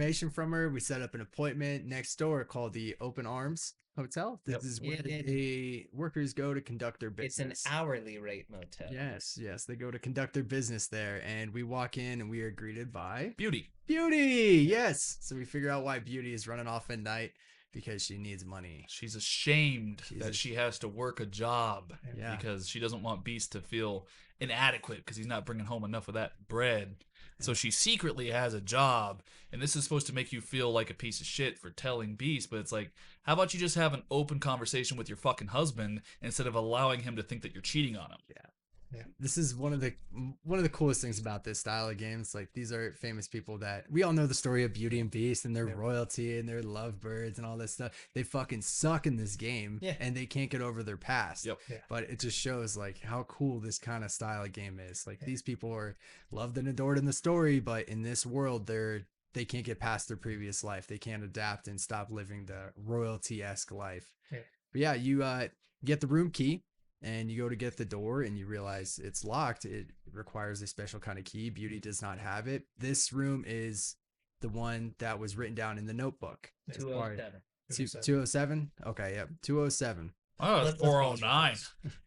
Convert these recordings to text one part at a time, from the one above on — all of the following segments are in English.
information from her. We set up an appointment next door called the Open Arms Hotel. This is where the workers go to conduct their business. It's an hourly rate motel. Yes, they go to conduct their business there, and we walk in and we are greeted by Beauty. Yes. So we figure out why Beauty is running off at night. Because she needs money. She's ashamed that she has to work a job because she doesn't want Beast to feel inadequate because he's not bringing home enough of that bread. So she secretly has a job, and this is supposed to make you feel like a piece of shit for telling Beast, but it's like, how about you just have an open conversation with your fucking husband instead of allowing him to think that you're cheating on him? Yeah. This is one of the coolest things about this style of games. Like, these are famous people that we all know the story of Beauty and Beast and their royalty and their lovebirds and all this stuff. They fucking suck in this game and they can't get over their past. But it just shows like how cool this kind of style of game is. Like, these people are loved and adored in the story, but in this world they can't get past their previous life. They can't adapt and stop living the royalty-esque life. But you get the room key. And you go to get the door and you realize it's locked. It requires a special kind of key. Beauty does not have it. This room is the one that was written down in the notebook. 207. 207? Okay, yep. 207. Oh, it's 409.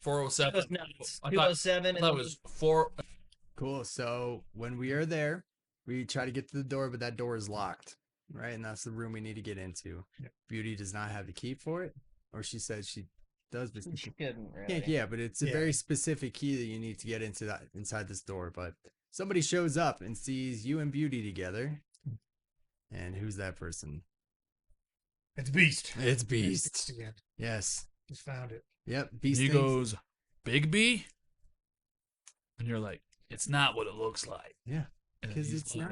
407. 207. That was 4. Cool. So when we are there, we try to get to the door, but that door is locked, right? And that's the room we need to get into. Beauty does not have the key for it, or she says she does, but she couldn't really. Yeah, but it's a very specific key that you need to get into inside this door. But somebody shows up and sees you and Beauty together, and who's that person? It's Beast. It's Beast. Yes, just found it. Yep, Beast. He goes, Big B, and you're like, it's not what it looks like. Yeah, because it's not.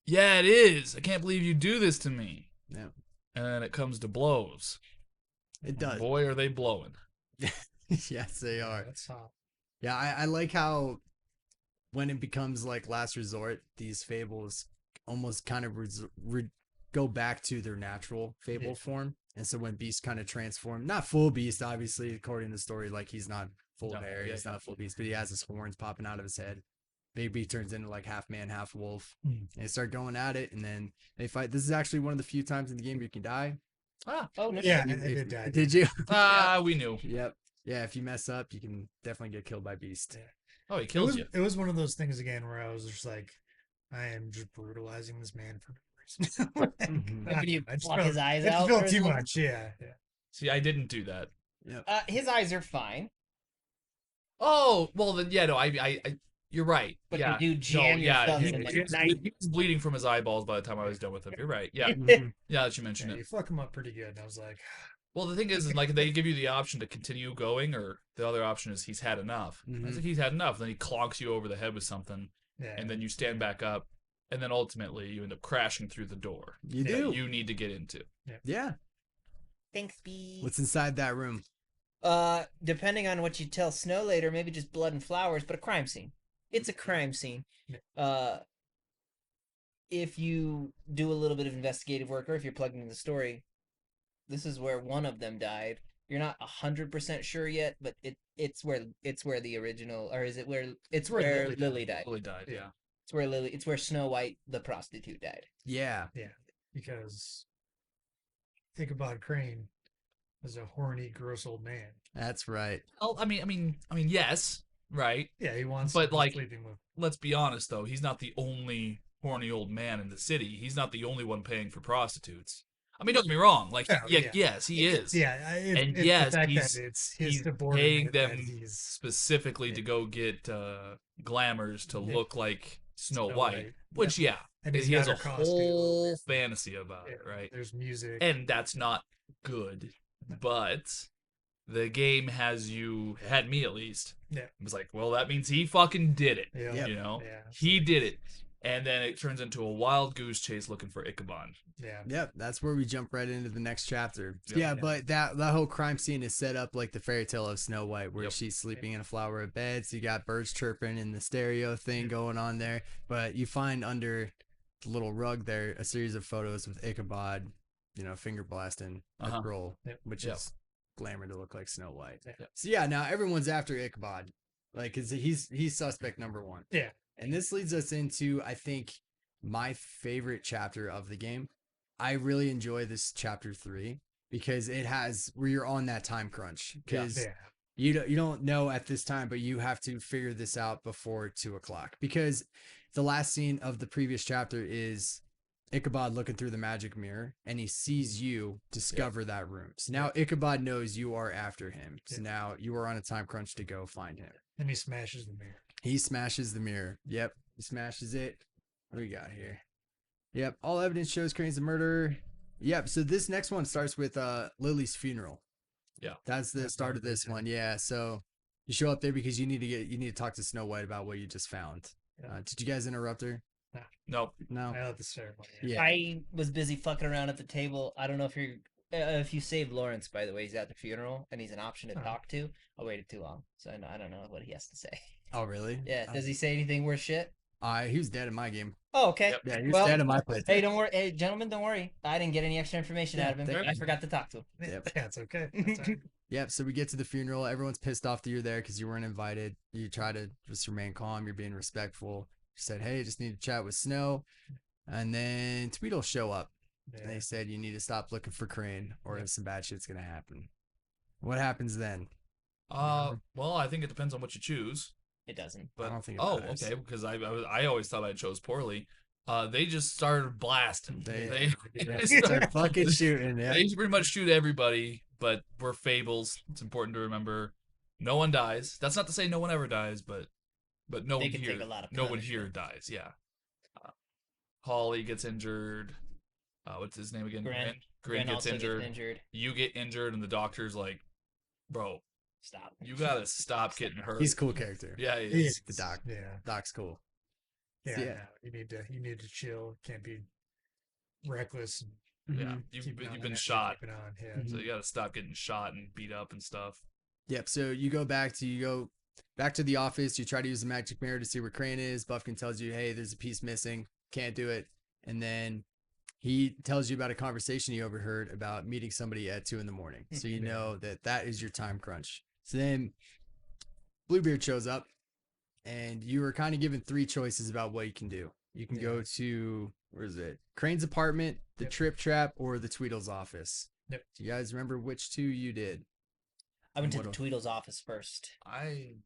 Yeah, it is. I can't believe you do this to me. No. And then it comes to blows. It does. Boy, are they blowing. Yes, they are. That's hot. Yeah, I like how when it becomes like last resort, these fables almost kind of go back to their natural fable form. And so when Beast kind of transformed, not full Beast, obviously, according to the story, like he's not full hair, he's not full Beast, but he has his horns popping out of his head. Big B turns into like half man, half wolf. And they start going at it, and then they fight. This is actually one of the few times in the game you can die. Oh, no. Yeah, I did die. Did you? We knew. Yep. Yeah, if you mess up, you can definitely get killed by Beast. Yeah. Oh, he kills you. It was one of those things again where I was just like, I am just brutalizing this man for no reason. Maybe you pluck his eyes it out. It felt too much. Yeah. See, I didn't do that. Yep. His eyes are fine. Oh, well then, yeah, no, I you're right. But yeah. you do jam yourself he, in he was bleeding from his eyeballs by the time I was done with him. You're right. Yeah. Yeah, that you mentioned it. You fuck him up pretty good. And I was like, well, the thing is like they give you the option to continue going, or the other option is he's had enough. I was like, he's had enough. Then he clonks you over the head with something, and then you stand back up, and then ultimately you end up crashing through the door. You do. You need to get into. Yeah. Thanks, B. What's inside that room? Depending on what you tell Snow later, maybe just blood and flowers, but a crime scene. It's a crime scene. If you do a little bit of investigative work, or if you're plugged into the story, this is where one of them died. You're not 100% sure yet, but it's where the original, or is it where Lily died? Lily died. Yeah. It's where Snow White, the prostitute, died. Yeah. Yeah. Because think about Crane as a horny, gross old man. That's right. Oh, I mean, yes, right. Yeah, he wants. But to like, sleeping with. Let's be honest though, he's not the only horny old man in the city. He's not the only one paying for prostitutes. I mean, don't get me wrong. Like, yes, he is. Yeah, and it's yes, the fact he's, that it's he's paying them specifically to go get glamours to look like Snow White, which and he has a whole fantasy about it, right? There's music, and that's not good, but the game had me at least. Yeah, it was like, well, that means he fucking did it. Yeah. You know, he did it. And then it turns into a wild goose chase looking for Ichabod. Yeah. Yep. That's where we jump right into the next chapter. Yeah, but that whole crime scene is set up like the fairy tale of Snow White, where she's sleeping in a flower bed. So you got birds chirping and the stereo thing going on there. But you find under the little rug there a series of photos with Ichabod, finger blasting a girl, which is glamour to look like Snow White. So now everyone's after Ichabod, like, 'cause he's suspect number one. Yeah. And this leads us into, I think, my favorite chapter of the game. I really enjoy this chapter 3 because it has where you're on that time crunch because Yeah. you don't know at this time, but you have to figure this out before 2 o'clock because the last scene of the previous chapter is Ichabod looking through the magic mirror and he sees you discover that room. So now Ichabod knows you are after him. So now you are on a time crunch to go find him. And he smashes the mirror. He smashes the mirror. Yep. He smashes it. What do we got here? Yep. All evidence shows Crane's the murderer. Yep. So this next one starts with Lily's funeral. Yeah. That's the start of this one. Yeah. So you show up there because you need to talk to Snow White about what you just found. Did you guys interrupt her? Nope. No. I love the ceremony. Yeah. I was busy fucking around at the table. I don't know if you saved Lawrence, by the way. He's at the funeral and he's an option to talk to. I waited too long, so I don't know what he has to say. Oh, really? Yeah. Does he say anything worth shit? He was dead in my game. Oh, okay. Yep. Yeah, he was Well, dead in my place. Hey, don't worry. Hey, gentlemen, don't worry. I didn't get any extra information out of him. thank I you. forgot to talk to him. Yep. Yeah, it's okay. That's all right. Yep. So we get to the funeral. Everyone's pissed off that you're there because you weren't invited. You try to just remain calm. You're being respectful. You said, "Hey, just need to chat with Snow," and then Tweedle show up. Yeah. And they said you need to stop looking for Crane, or some bad shit's gonna happen. What happens then? Well, I think it depends on what you choose. It doesn't. But I don't think it matters. okay, because I always thought I chose poorly. They just started blasting. They They start fucking shooting. Yeah. They pretty much shoot everybody, but we're fables. It's important to remember. No one dies. That's not to say no one ever dies, but no They one can here. take a lot of No one here punishment. dies. Yeah. Holly gets injured. What's his name again? Gren Gren gets also injured. You get injured, and the doctor's like, "Bro, Stop. you gotta stop getting hurt." He's a cool character. Yeah, he He is. is. The doc. Yeah. Doc's cool. Yeah. Yeah. No, you need to chill. Can't be reckless. Yeah, Mhm. you've Keep it on been there, shot, keep it on. Yeah. Mhm. so you gotta stop getting shot and beat up and stuff. Yep. So you go back to the office. You try to use the magic mirror to see where Crane is. Buffkin tells you, "Hey, there's a piece missing. Can't do it." And then he tells you about a conversation he overheard about meeting somebody at 2 a.m. So you know that is your time crunch. So then Bluebeard shows up, and you were kind of given 3 choices about what you can do. You can go to where is it? Crane's apartment, the Trip Trap, or the Tweedle's office. Yep. Do you guys remember which 2 you did? I went to What the else? Tweedle's office first. I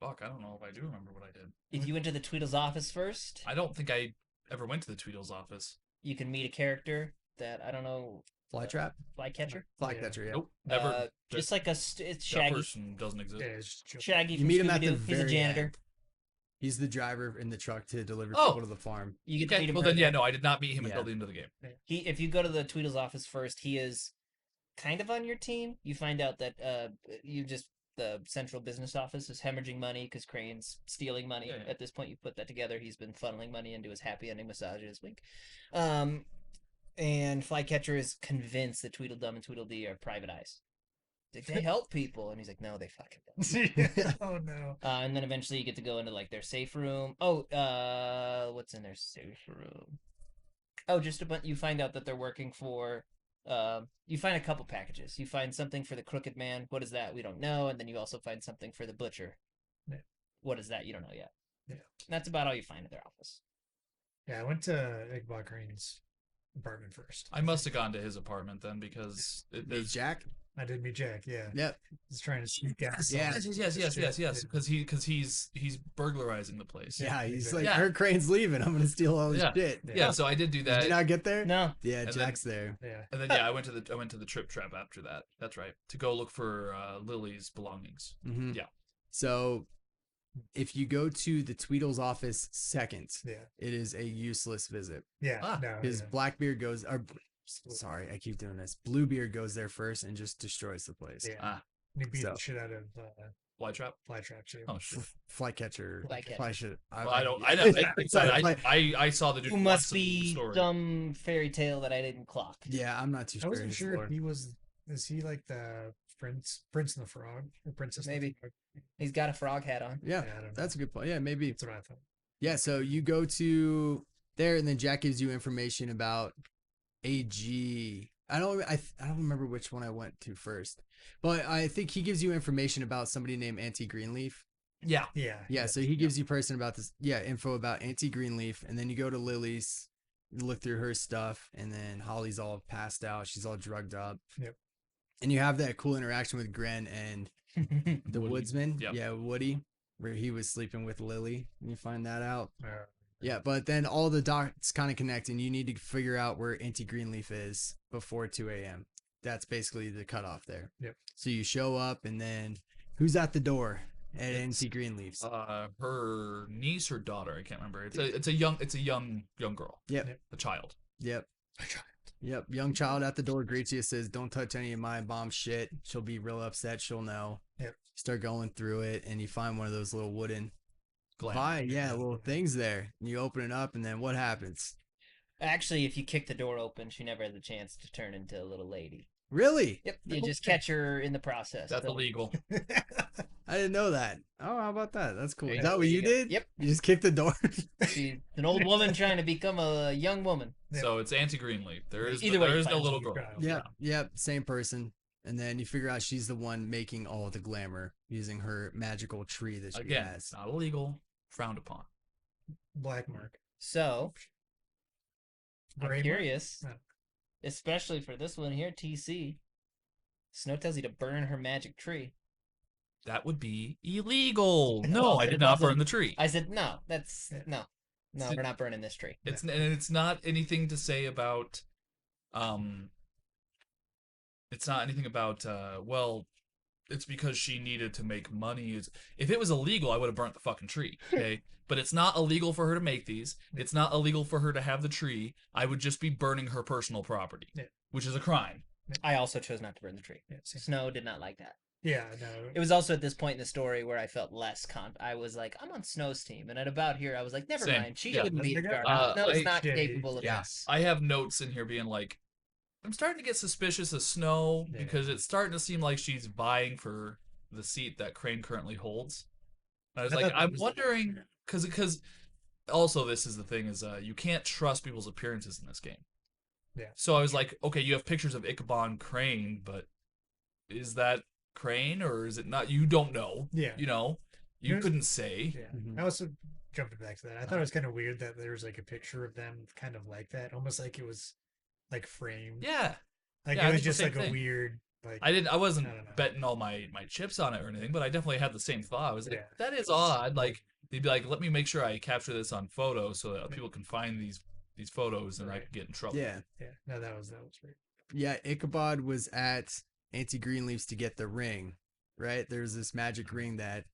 don't know if I do remember what I did. If you went to the Tweedle's office first, I don't think I ever went to the Tweedle's office. you can meet a character that I don't know, Flytrap? Flycatcher. Flycatcher, yeah. Nope, never. Just like it's that Shaggy. person doesn't exist. Yeah. It's just chill. Shaggy You from meet him at the Scooby-Doo. He's a very janitor. end. He's the driver in the truck to deliver Oh. people to the farm. You get to Okay, meet him. well then, yeah, no, I did not meet him Yeah. until the end of the game. If you go to the Tweedle's office first, he is kind of on your team. You find out that the central business office is hemorrhaging money because Crane's stealing money. Yeah. At this point, you put that together. He's been funneling money into his happy ending massages. Wink. And Flycatcher is convinced that Tweedledum and Tweedledee are private eyes. Like, they help people, and he's like, no, they fucking don't. Yeah. Oh no. And then eventually you get to go into like their safe room. What's in their safe room? Oh, just a bunch. You find out that they're working for. You find a couple packages. You find something for the Crooked Man. What is that? We don't know. And then you also find something for the Butcher. Yeah. What is that? You don't know yet. Yeah. And that's about all you find at their office. Yeah, I went to Ichabod Crane's apartment first. I must have gone to his apartment then because Hey, Jack? I did meet Jack. Yeah. Yep. He's trying to sneak out. Yeah. yes, because he's burglarizing the place. Yeah, he's exactly. like, Yeah. I heard Crane's leaving. I'm going to steal all his Yeah. shit. Yeah, so I did do Did that. you not get there? No. Yeah, And Jack's there. Yeah. And then yeah, I went to the Trip Trap after that. That's right. To go look for Lily's belongings. Mm-hmm. Yeah. So if you go to the Tweedle's office second, Yeah. it is a useless visit. Yeah. Ah, no. Because yeah. Blackbeard goes, or sorry, I keep doing this. Bluebeard goes there first and just destroys the place. Yeah. Ah, And he beat So- the shit out of Flytrap. Flytrap too. Oh shit. Flycatcher. Flycatcher. Probably should. Well, I don't. I saw the dude. You who must watched the be story. some fairy tale that I didn't clock. Yeah, I'm not too I sure. wasn't his sure lore. if he was. Is he like the Prince and the Frog or Princess? and the Maybe. Frog? He's got a frog hat on. Yeah, Yeah, I don't know. that's a good point. Yeah, maybe. That's what I thought. Yeah, so you go to there, and then Jack gives you information about AG. I don't remember which one I went to first, but I think he gives you information about somebody named Auntie Greenleaf, Yeah. Yeah, so he gives you person about this, info about Auntie Greenleaf, and then you go to Lily's, you look through her stuff, and then Holly's all passed out, she's all drugged up. Yep. And you have that cool interaction with Gren and the Woody. woodsman, Yep. Woody, where he was sleeping with Lily, and you find that out. Uh, Yeah, but then all the dots kind of connect, and you need to figure out where Auntie Greenleaf is before 2 a.m. That's basically the cutoff there. Yep. So you show up, and then who's at the door at Auntie Greenleaf's? Her niece or daughter, I can't remember. It's a young girl. Yep. A child. Yep. Young child at the door greets you, says, "Don't touch any of my bomb shit." She'll be real upset. She'll know. Yep. Start going through it, and you find one of those little wooden Glam. little things there. And you open it up, and then what happens? Actually, if you kick the door open, she never had the chance to turn into a little lady. Really? Yep, you just catch her in the process. That's So- illegal. I didn't know that. Oh, how about that? That's cool. There Is you that go. what There you you go. did? Yep. You just kicked the door. She's an old woman trying to become a young woman. So it's Auntie Greenleaf. There is Either way, there you is no find little some girl. child. Yep. Same person. And then you figure out she's the one making all the glamour using her magical tree that she Again, has. not illegal, frowned upon. Black mark. So, Gray I'm mark? curious, No. especially for this one here, TC. Snow tells you to burn her magic tree. That would be illegal. No, Well, I it did not doesn't- burn the tree. I said, no, that's, Yeah. no, See- we're not burning this tree. It's not anything to say about it's not anything about well, it's because she needed to make money. If it was illegal, I would have burnt the fucking tree. Okay. But it's not illegal for her to make these. It's not illegal for her to have the tree. I would just be burning her personal property, Yeah. which is a crime. I also chose not to burn the tree. Yeah, same. Snow did not like that. Yeah, no. It was also at this point in the story where I felt less I was like, I'm on Snow's team, and at about here, I was like, never Same. mind. She Yeah. shouldn't be the That's guard. Snow's like, not yeah, capable of yeah. this. I have notes in here being like, I'm starting to get suspicious of Snow Yeah. because it's starting to seem like she's vying for the seat that Crane currently holds. I was I like, thought that I'm was- wondering because also this is the thing is you can't trust people's appearances in this game. Yeah. So I was like, okay, you have pictures of Ichabod Crane, but is that Crane or is it not? You don't know. Yeah. You know, you Here's- couldn't say. Yeah. Mhm. I also jumping back to that. I thought it was kind of weird that there was like a picture of them kind of like that, almost like it was like framed. Yeah. Like yeah, I it was did the just same like a thing. weird like I wasn't I don't know. betting all my chips on it or anything, but I definitely had the same thought. I was like, Yeah. that is odd. Like they'd be like, let me make sure I capture this on photo so that people can find these photos and I Right. can get in trouble. Yeah. yeah. No, that was weird. Yeah, Ichabod was at Auntie Greenleaf's to get the ring, right? There's this magic ring that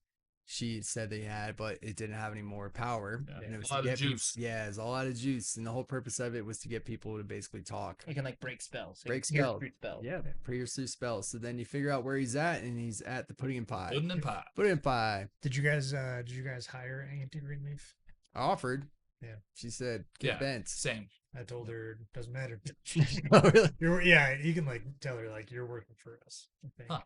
she said they had, but it didn't have any more power. Yeah. And it was A lot to of get peop- juice. Yeah, it's a lot of juice. And the whole purpose of it was to get people to basically talk. You can like break spells. So Break you can spell. pierce spells. Yeah, pierce through spells. So then you figure out where he's at, and he's at the pudding and pie. Pudding and pie. Pudding and pie. Did you guys hire Auntie Greenleaf? I offered. Yeah. She said, get Yeah. bent. Same. I told her doesn't matter. Oh, really? You can like tell her like you're working for us. I think. Huh.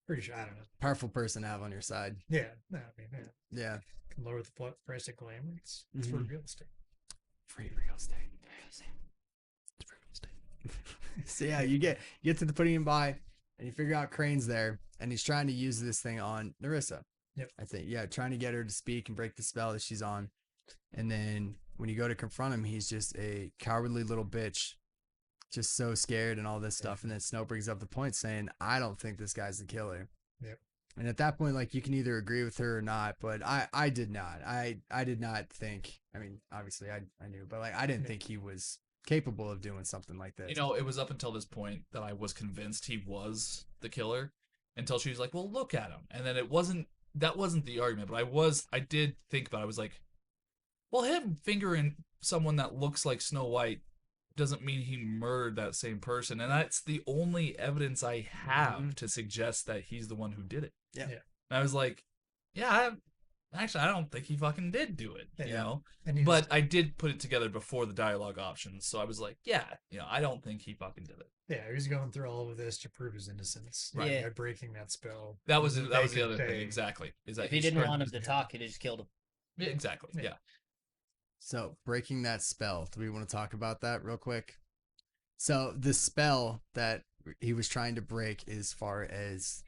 Pretty sure. I don't know. Powerful person to have on your side. Yeah. No, I mean, yeah. Yeah. Can lower the price of glamour. It's for Mhm. real estate. Free real estate. It's free real estate. So yeah, you get to the pudding and pie, and you figure out Crane's there, and he's trying to use this thing on Narissa. Yep. I think, yeah, trying to get her to speak and break the spell that she's on. And then when you go to confront him, he's just a cowardly little bitch, just so scared and all this stuff. And then Snow brings up the point saying, I don't think this guy's the killer. Yep. And at that point, like, you can either agree with her or not, but I did not. I did not think, I mean, obviously I knew, but like, I didn't Yeah. think he was capable of doing something like this. You know, it was up until this point that I was convinced he was the killer until she was like, well, look at him. And then that wasn't the argument, but I did think about it. I was like, well, him fingering someone that looks like Snow White doesn't mean he murdered that same person. And that's the only evidence I have Mhm. to suggest that he's the one who did it. Yeah. Yeah. And I was like, yeah, I don't think he fucking did do it, you Yeah. know? And he's- But I did put it together before the dialogue options. So I was like, yeah, I don't think he fucking did it. yeah, he was going through all of this to prove his innocence. Right. Yeah. By breaking that spell. That was They the could other thing, say- exactly. Is that If he didn't started- want him to talk, he'd have just killed him. Yeah, exactly. Yeah. Yeah. So breaking that spell, do we want to talk about that real quick? So the spell that he was trying to break, as far as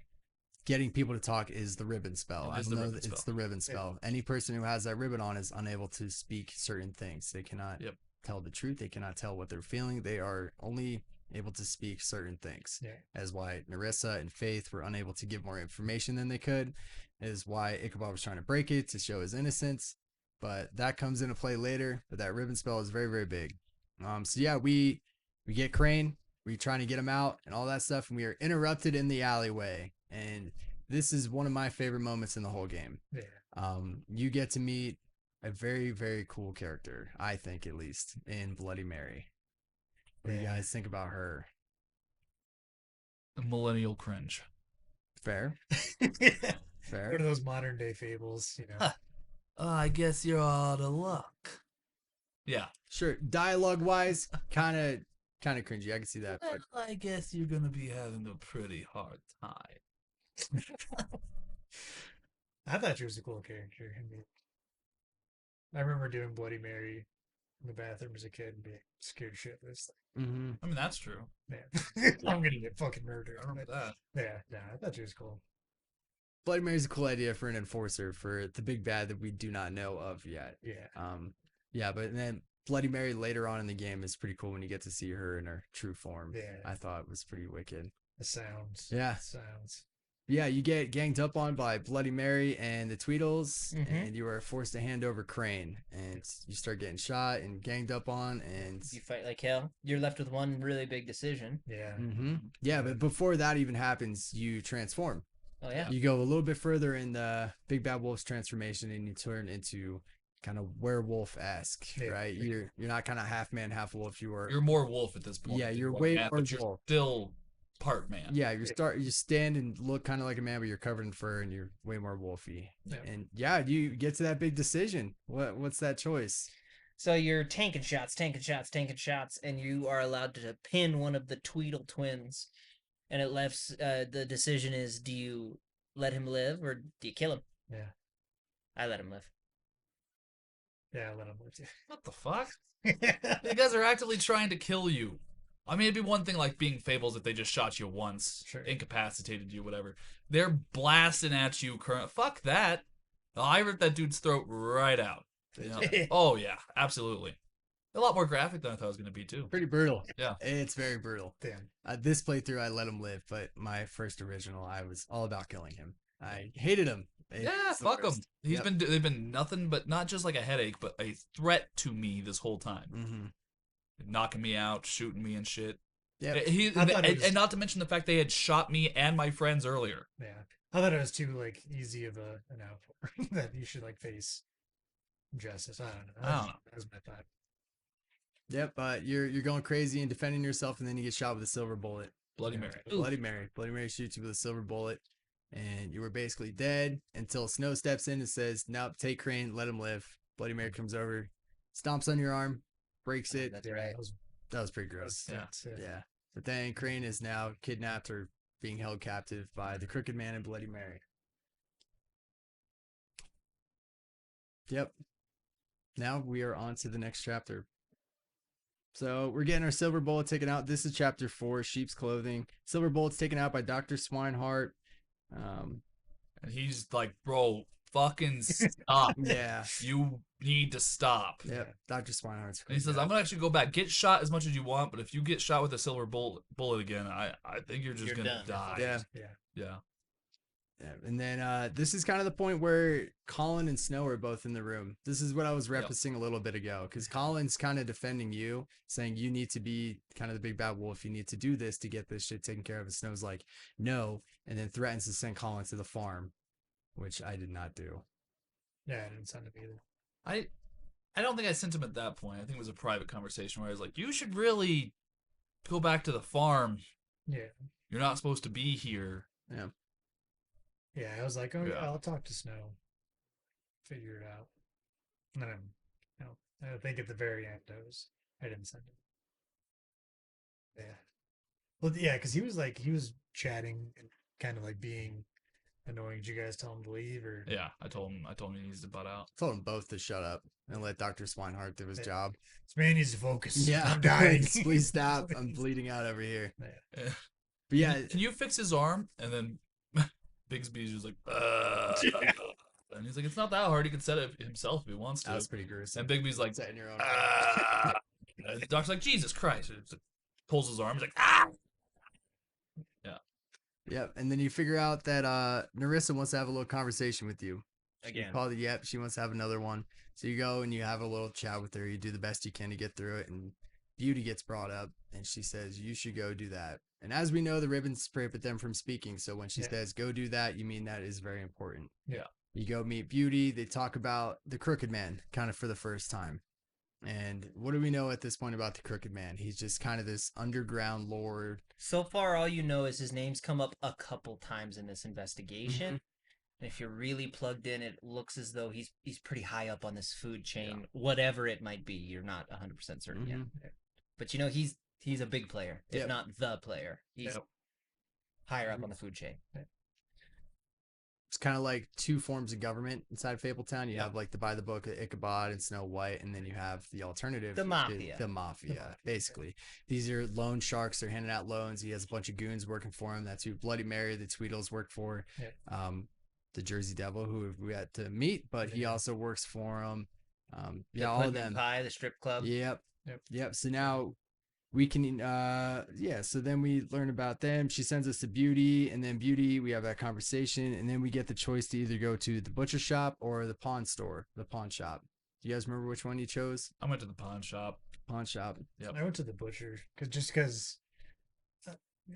getting people to talk is the ribbon spell. It I is don't the know. ribbon It's spell. the ribbon spell. Any person who has that ribbon on is unable to speak certain things. They cannot tell the truth. They cannot tell what they're feeling. They are only able to speak certain things. Yeah. As why Narissa and Faith were unable to give more information than they could. Is why Ichabod was trying to break it to show his innocence. But that comes into play later. But that ribbon spell is very, very big. So yeah, we get Crane. We're trying to get him out and all that stuff, and we are interrupted in the alleyway. And this is one of my favorite moments in the whole game. Yeah. You get to meet a very, very cool character, I think, at least, in Bloody Mary. What do you guys think about her? Millennial cringe. Fair. Fair. One of those modern day fables, you know. Huh. I guess you're out of luck. Yeah. Sure. Dialogue wise, kind of cringy. I can see that. But I guess you're gonna be having a pretty hard time. I thought she was a cool character. I mean, I remember doing Bloody Mary in the bathroom as a kid and being scared shitless. mm-hmm. I mean, that's true. Man, I'm gonna get fucking murdered. I remember that. Yeah, no, I thought she was cool. Bloody Mary's a cool idea for an enforcer for the big bad that we do not know of yet. Yeah. Yeah, but then Bloody Mary later on in the game is pretty cool when you get to see her in her true form. Yeah. I thought it was pretty wicked. The sounds. Yeah. Sounds. Yeah, you get ganged up on by Bloody Mary and the Tweedles, Mhm. and you are forced to hand over Crane, and you start getting shot and ganged up on, and You fight like hell. You're left with one really big decision. Yeah. yeah, but before that even happens, you transform. Oh yeah. You go a little bit further in the Big Bad Wolf's transformation, and you turn into kind of werewolf-esque, Yeah. right? You're not kind of half man, half wolf. You're more wolf at this point. Yeah, than you're one way man, more but you're wolf. still part man. Yeah, you stand and look kind of like a man, but you're covered in fur and you're way more wolfy. Yeah. And yeah, you get to that big decision. What's that choice? So you're tanking shots, and you are allowed to pin one of the Tweedle twins. And it left the decision is: do you let him live or do you kill him? Yeah. I let him live. Yeah, I let him live too. What the fuck? You guys are actively trying to kill you. I mean, it'd be one thing like being Fables if they just shot you once, Sure. incapacitated you, whatever. They're blasting at you. Fuck that. I ripped that dude's throat right out. You know? Oh yeah, absolutely. A lot more graphic than I thought it was gonna be too. Pretty brutal. Yeah. It's very brutal. Damn. This playthrough, I let him live, but my first original, I was all about killing him. I hated him. Yeah, It's the fuck him. worst. He's Yep. been they've been nothing but not just like a headache, but a threat to me this whole time. Mm-hmm. Knocking me out, shooting me and shit. Yeah. And not to mention the fact they had shot me and my friends earlier. Yeah. I thought it was too like easy of an outpour that you should like face justice. I don't know. That was my thought. Yep. But you're going crazy and defending yourself, and then you get shot with a silver bullet. Bloody Yeah. Mary. Bloody Mary. Bloody Mary shoots you with a silver bullet, and you were basically dead until Snow steps in and says, "Nope, take Crane, let him live." Bloody Mary comes over, stomps on your arm, breaks it. That's right. That was pretty gross. Yeah. Yeah. But then Crane is now kidnapped or being held captive by the Crooked Man and Bloody Mary. Yep. Now we are on to the next chapter. So we're getting our silver bullet taken out. This is chapter 4, Sheep's Clothing. Silver bullet's taken out by Dr. Swinehart. And he's like, bro, fucking stop. Yeah. You need to stop. Yep. Dr. Swinehart's. And he says, I'm gonna actually go back. Get shot as much as you want, but if you get shot with a silver bullet again, I think you're just You're gonna done. die. Yeah. Yeah. Yeah, and then this is kind of the point where Colin and Snow are both in the room. This is what I was referencing a little bit ago, because Colin's kind of defending you, saying you need to be kind of the big bad wolf. You need to do this to get this shit taken care of. And Snow's like, no, and then threatens to send Colin to the farm, which I did not do. Yeah, I didn't send him either. I don't think I sent him at that point. I think it was a private conversation where I was like, you should really go back to the farm. Yeah. You're not supposed to be here. Yeah. Yeah, I was like, oh yeah, Yeah. I'll talk to Snow. Figure it out. And then I think at the very end I didn't send him. Yeah. Well, yeah, because he was chatting and kind of like being annoying. Did you guys tell him to leave or? Yeah, I told him he needs to butt out. Told them both to shut up and let Dr. Swinehart do his Yeah. job. This man needs to focus. Yeah. I'm dying. Please stop. I'm bleeding out over here. Yeah. Yeah. But yeah, Can you fix his arm and then Bigsby's just like, and he's like, it's not that hard. He can set it himself if he wants to. That was pretty gruesome. And Bigby's like, Set in your own. and the doctor's like, Jesus Christ. And he pulls his arm. He's like, ah. Yep. And then you figure out that Narissa wants to have a little conversation with you. Again. Yep, she wants to have another one. So you go and you have a little chat with her. You do the best you can to get through it. And Beauty gets brought up and she says, you should go do that. And as we know, the ribbons prohibit them from speaking. So when she says, go do that, you mean that is very important. Yeah. You go meet Beauty. They talk about the Crooked Man kind of for the first time. And what do we know at this point about the Crooked Man? He's just kind of this underground lord. So far, all you know is his name's come up a couple times in this investigation. Mm-hmm. And if you're really plugged in, it looks as though he's pretty high up on this food chain, whatever it might be. You're not 100% certain yet. But you know, he's a big player, if not the player. He's higher up on the food chain. It's kind of like two forms of government inside Fable Town. You have like the by the book Ichabod and Snow White, and then you have the alternative, The mafia. The mafia, basically. These are loan sharks. They're handing out loans. He has a bunch of goons working for him. That's who Bloody Mary, the Tweedles, work for. The Jersey Devil, who we had to meet, but he also works for him. All of them. Pie, the strip club. Yep. So now we can so then we learn about them. She sends us to Beauty, and then Beauty, we have that conversation, and then we get the choice to either go to the butcher shop or the pawn shop. Do you guys remember which one you chose? I went to the pawn shop. Yep. I went to the butcher because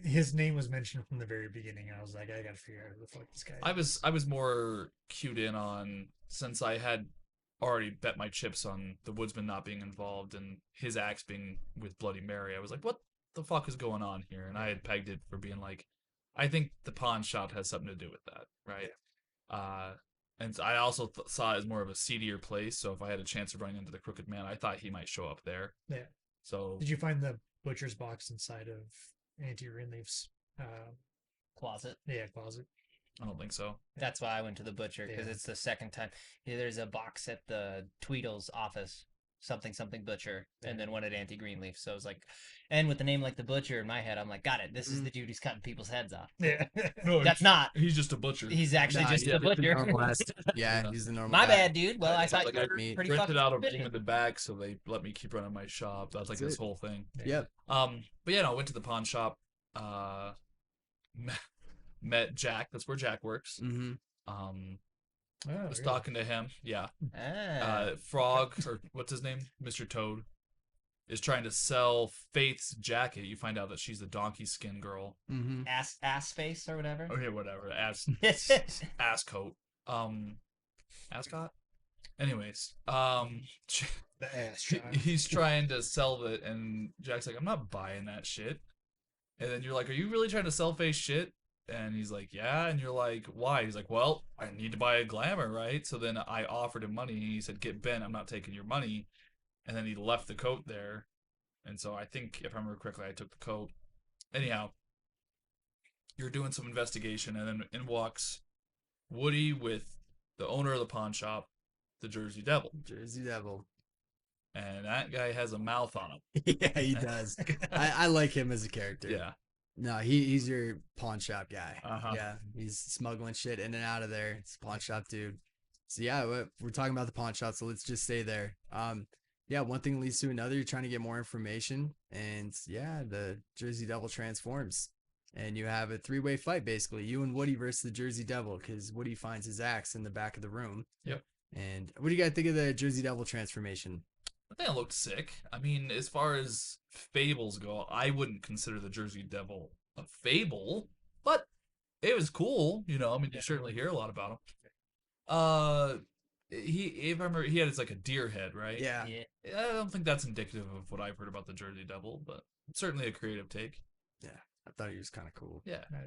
his name was mentioned from the very beginning. I was like, I gotta figure out who the fuck this guy is. I was more cued in on, since I had already bet my chips on the woodsman not being involved and his axe being with Bloody Mary. I was like, what the fuck is going on here? And I had pegged it for being like, I think the pawn shop has something to do with that, right? And I also saw it as more of a seedier place, so if I had a chance of running into the Crooked Man, I thought he might show up there. Yeah. So did you find the butcher's box inside of Auntie Greenleaf's closet? Yeah, closet. I don't think so. That's why I went to the butcher, because it's the second time. There's a box at the Tweedles office, something butcher, and then one at Auntie Greenleaf. So I was like, and with the name like the butcher in my head, I'm like, got it. This is the dude who's cutting people's heads off. Yeah. No, That's not. He's just a butcher. He's actually just a butcher. He's the normal. My guy. bad, dude. Well, I thought you were me. pretty rented fucking out a room efficient. in the back, so they let me keep running my shop. That's like this whole thing. Yep. But yeah, no, I went to the pawn shop. Met Jack. That's where Jack works. Mm-hmm. Was talking to him. Yeah. Frog, or what's his name? Mr. Toad, is trying to sell Faith's jacket. You find out that she's the donkey skin girl. Mm-hmm. Ass face or whatever. Okay, whatever. Ass coat. Ascot. Anyways, The ass shot. he's trying to sell it, and Jack's like, I'm not buying that shit. And then you're like, are you really trying to sell Faith shit? And he's like, yeah. And you're like, why? He's like, well, I need to buy a glamour, right? So then I offered him money. He said, get bent. I'm not taking your money. And then he left the coat there. And so I think, if I remember correctly, I took the coat. Anyhow, you're doing some investigation, and then in walks Woody with the owner of the pawn shop, the Jersey Devil. And that guy has a mouth on him. Yeah, he does. I like him as a character. Yeah. No, he's your pawn shop guy. Uh-huh. Yeah, he's smuggling shit in and out of there. It's a pawn shop dude. So yeah, we're talking about the pawn shop, so let's just stay there. Yeah, one thing leads to another. You're trying to get more information, and yeah, the Jersey Devil transforms, and you have a three-way fight basically. You and Woody versus the Jersey Devil, because Woody finds his axe in the back of the room. Yep. And what do you guys think of the Jersey Devil transformation? I think it looked sick. I mean, as far as fables go, I wouldn't consider the Jersey Devil a fable, but it was cool. You know, I mean, you certainly hear a lot about him. If I remember, he had like a deer head, right? Yeah. I don't think that's indicative of what I've heard about the Jersey Devil, but certainly a creative take. Yeah, I thought he was kind of cool. Yeah. I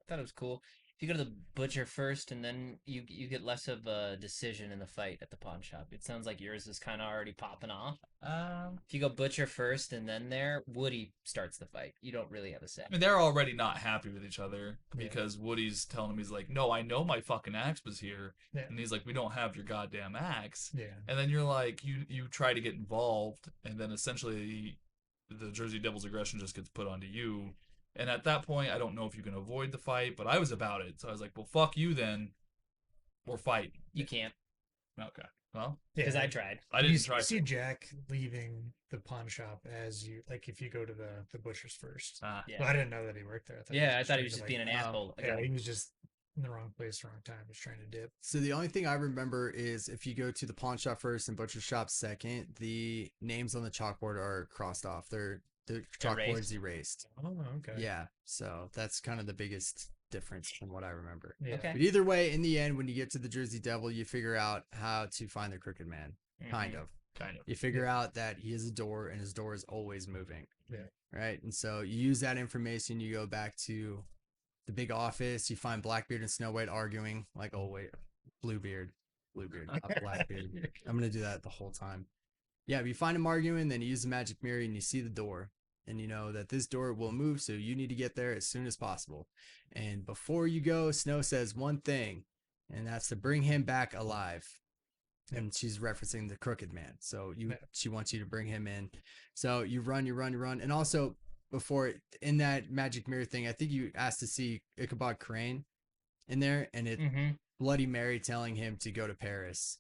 thought it was cool. If you go to the butcher first, and then you get less of a decision in the fight at the pawn shop. It sounds like yours is kind of already popping off. If you go butcher first and then there, Woody starts the fight. You don't really have a say. I mean, they're already not happy with each other because Woody's telling him, he's like, no, I know my fucking axe was here. Yeah. And he's like, we don't have your goddamn axe. Yeah. And then you're like, you try to get involved, and then essentially the Jersey Devil's aggression just gets put onto you, And at that point, I don't know if you can avoid the fight, but I was about it. So I was like, well, fuck you then, or fight. You can't, Okay. Well, because I tried. I You didn't try see to. Jack leaving the pawn shop as you like if you go to the butcher's first. Yeah. Well, I didn't know that he worked there. Yeah, I just thought he was trying just to, being an asshole. Yeah, he was just in the wrong place, wrong time. Just trying to dip. So the only thing I remember is if you go to the pawn shop first and butcher shop second, the names on the chalkboard are crossed off. The chalkboard's erased. Oh, okay. Yeah. So that's kind of the biggest difference from what I remember. Yeah. Okay. But either way, in the end, when you get to the Jersey Devil, you figure out how to find the Crooked Man. Kind of. You figure out that he has a door and his door is always moving. Yeah. Right. And so you use that information. You go back to the big office. You find Blackbeard and Snow White arguing. Like, oh, wait, Bluebeard, not Blackbeard. I'm going to do that the whole time. Yeah. But you find him arguing, then you use the magic mirror and you see the door. And you know that this door will move. So you need to get there as soon as possible. And before you go, Snow says one thing, and that's to bring him back alive. And she's referencing the Crooked Man. So she wants you to bring him in. So you run. And also in that magic mirror thing, I think you asked to see Ichabod Crane in there, and it Bloody Mary telling him to go to Paris.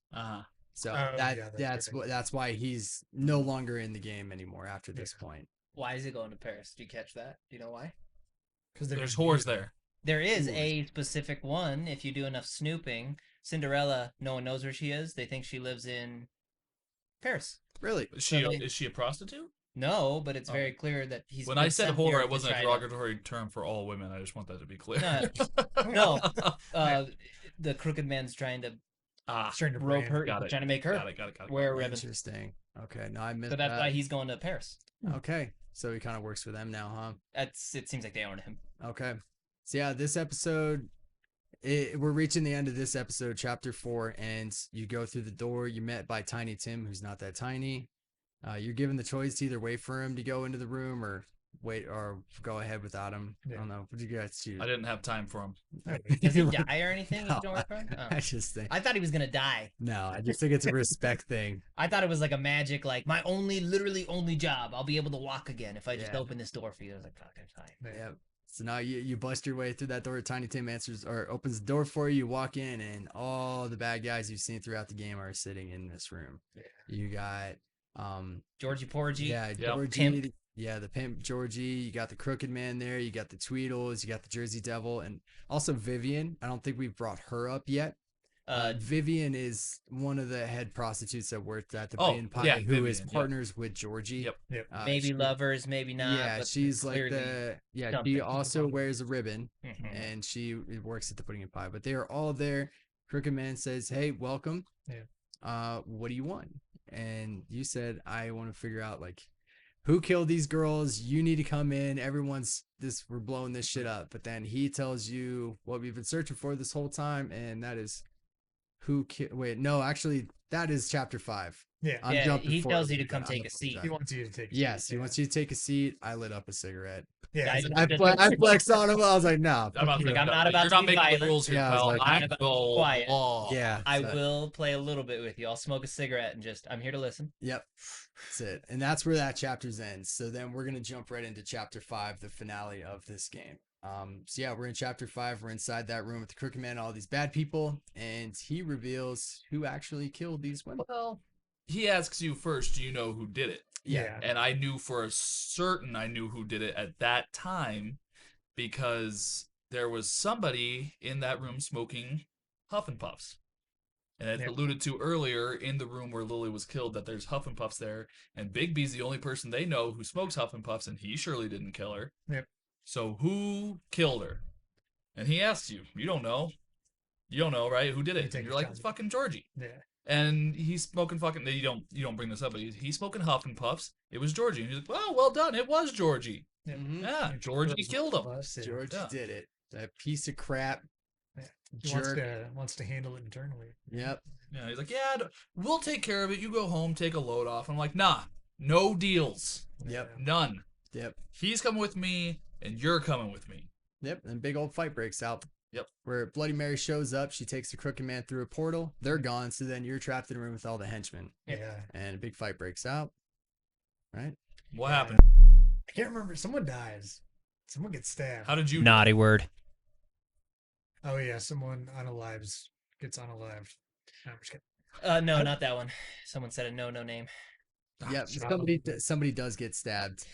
So that's why he's no longer in the game anymore after this point. Why is he going to Paris? Do you catch that? Do you know why? Because there's whores there. There is a specific one. If you do enough snooping, Cinderella, no one knows where she is. They think she lives in Paris. Really? Is she a prostitute? No, but it's very clear that he's. When I said whore, it wasn't a derogatory term for all women. I just want that to be clear. No. The Crooked Man's trying to rope her, trying to make her wear a ribbon. Interesting. Okay, no, I missed So that's why he's going to Paris. Okay, so he kind of works for them now, huh? It seems like they own him. Okay. So yeah, this episode, we're reaching the end of this episode, chapter 4, and you go through the door. You're met by Tiny Tim, who's not that tiny. You're given the choice to either wait for him to go into the room or wait or go ahead without him. Yeah. I don't know. What do you guys choose? I didn't have time for him. Does he die or anything? No, if you don't wait for him? Oh. I just think. I thought he was gonna die. No, I just think it's a respect thing. I thought it was like a magic, like my literally only job. I'll be able to walk again if I just open this door for you. I was like, fucking fine. Yeah. So now you bust your way through that door. Tiny Tim opens the door for you. You walk in, and all the bad guys you've seen throughout the game are sitting in this room. Yeah. You got Georgie Porgy. Yeah, Georgie. Pimp. Yeah, the pimp Georgie. You got the Crooked Man there. You got the Tweedles. You got the Jersey Devil, and also Vivian. I don't think we've brought her up yet. Vivian is one of the head prostitutes that worked at the Bean Pie, who Vivian, is partners with Georgie. Yep. Maybe lovers, maybe not. Yeah, but she's like she also wears a ribbon, and she works at the Pudding and Pie. But they are all there. Crooked Man says, "Hey, welcome. Yeah. What do you want?" And you said, "I want to figure out like who killed these girls. You need to come in. We're blowing this shit up." But then he tells you what we've been searching for this whole time, and that is that is chapter 5. Yeah, he tells you to come take a seat. He wants you to take a seat. Yes, he wants you to take a seat. I lit up a cigarette. Yeah, I flexed on him. I was like, no. I'm not about to be violent. Rules here, pal. I'm quiet. Yeah. I will play a little bit with you. I'll smoke a cigarette and I'm here to listen. Yep. That's it. And that's where that chapter's ends. So then we're going to jump right into chapter 5, the finale of this game. So yeah, we're in chapter 5. We're inside that room with the Crooked Man, all these bad people, and he reveals who actually killed these women. Well, he asks you first, do you know who did it? Yeah. And I knew for a certain I knew who did it at that time because there was somebody in that room smoking Huff and Puffs. And it alluded to earlier in the room where Lily was killed that there's Huff and Puffs there, and Big B's the only person they know who smokes Huff and Puffs, and he surely didn't kill her. Yep. So who killed her? And he asks you. You don't know. You don't know, right? Who did it? And you're like, it's fucking Georgie. Yeah. And he's smoking fucking. You don't bring this up, but he's smoking Huff and Puffs. It was Georgie. And he's like, well done. It was Georgie. Yeah, Georgie killed him. Georgie did it. That piece of crap. Yeah. He wants to handle it internally. Yep. Yeah, he's like, we'll take care of it. You go home, take a load off. I'm like, nah, no deals. Yep. None. Yep. He's coming with me, and you're coming with me. Yep. And big old fight breaks out. Yep. Where Bloody Mary shows up, she takes the Crooked Man through a portal. They're gone, so then you're trapped in a room with all the henchmen. Yeah. And a big fight breaks out. Right? What happened? I can't remember. Someone dies. Someone gets stabbed. How did you? Naughty word. Oh yeah, someone gets unalived. No, I'm just kidding. No, not that one. Someone said a no name. Yeah, somebody does get stabbed.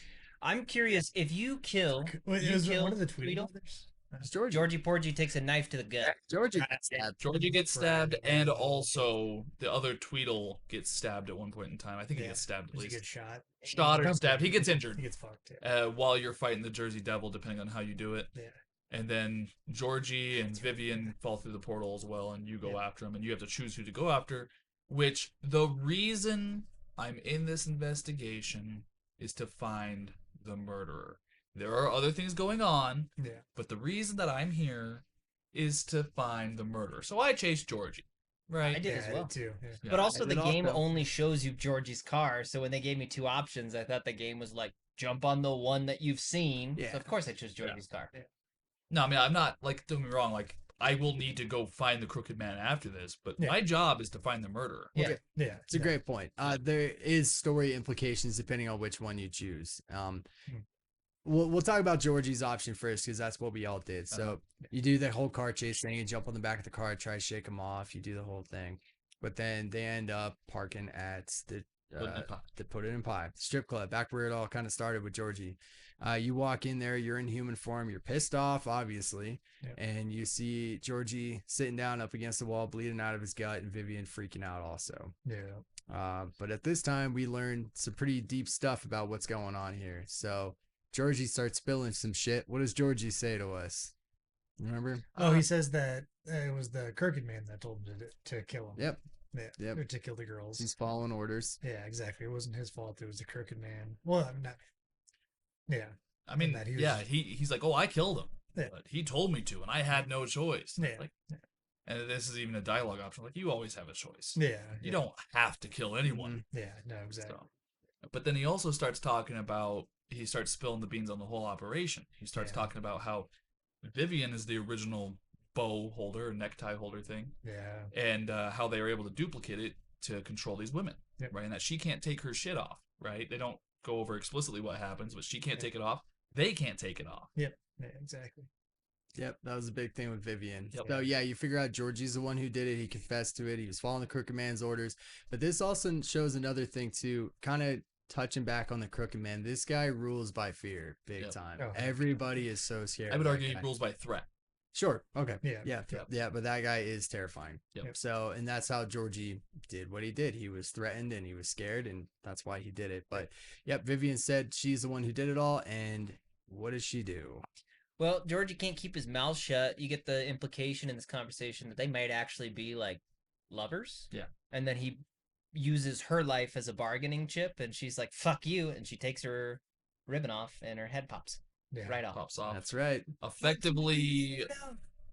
I'm curious if you kill. Wait, you is it kill one of the Tweety Tweedle? brothers? It's Georgie. Georgie Porgy takes a knife to the gut. Georgie gets stabbed. Georgie gets stabbed, and also the other Tweedle gets stabbed at one point in time. I think he gets stabbed at Does he least. get shot? Shot or stabbed. He gets injured. He gets fucked. Yeah. While you're fighting the Jersey Devil, depending on how you do it. Yeah. And then Georgie and Vivian fall through the portal as well, and you go after them, and you have to choose who to go after. Which the reason I'm in this investigation is to find the murderer. There are other things going on, but the reason that I'm here is to find the murderer. So I chased Georgie, right? I did as well. Too. Yeah. But also, the game also. only shows you Georgie's car. So when they gave me two options, I thought the game was like, jump on the one that you've seen. Yeah. So of course I chose Georgie's car. Yeah. No, I mean, I'm not, like, don't get me wrong, like, I will need to go find the crooked man after this, but my job is to find the murderer. Yeah. Okay. Yeah. It's a great point. There is story implications depending on which one you choose. We'll talk about Georgie's option first because that's what we all did. So you do the whole car chase thing, you jump on the back of the car, try to shake him off, you do the whole thing, but then they end up parking at the Put It in Pie strip club, back where it all kind of started with Georgie. You walk in there, you're in human form, you're pissed off, obviously, and you see Georgie sitting down up against the wall, bleeding out of his gut, and Vivian freaking out also. Yeah. But at this time, we learned some pretty deep stuff about what's going on here. So Georgie starts spilling some shit. What does Georgie say to us? Remember? Oh, he says that it was the crooked man that told him to kill him. Yep. Yeah. Or to kill the girls. He's following orders. Yeah, exactly. It wasn't his fault. It was the crooked man. Well, not. Yeah. I mean, he's like, oh, I killed him. Yeah. But he told me to, and I had no choice. Yeah. Like, and this is even a dialogue option. Like, you always have a choice. Yeah. You don't have to kill anyone. Yeah, no, exactly. So, but then he also starts talking about, he starts spilling the beans on the whole operation. He starts talking about how Vivian is the original bow holder, necktie holder thing. Yeah. And how they were able to duplicate it to control these women. Right? And that she can't take her shit off. Right? They don't go over explicitly what happens, but she can't take it off. They can't take it off. Yep. Yeah, exactly. Yep, that was a big thing with Vivian. Yep. So yeah, you figure out Georgie's the one who did it. He confessed to it. He was following the crooked man's orders. But this also shows another thing too, kind of touching back on the crooked man. This guy rules by fear, big time. Oh. Everybody is so scared. I would of argue that he guy. rules by threat. Sure. Okay. Yeah. Yeah. But that guy is terrifying. Yep. So, and that's how Georgie did what he did. He was threatened and he was scared, and that's why he did it. But yep, Vivian said she's the one who did it all. And what does she do? Well, Georgie can't keep his mouth shut. You get the implication in this conversation that they might actually be like lovers. Yeah. And then he uses her life as a bargaining chip, and she's like, fuck you. And she takes her ribbon off, and her head pops right off. Pops off. That's right.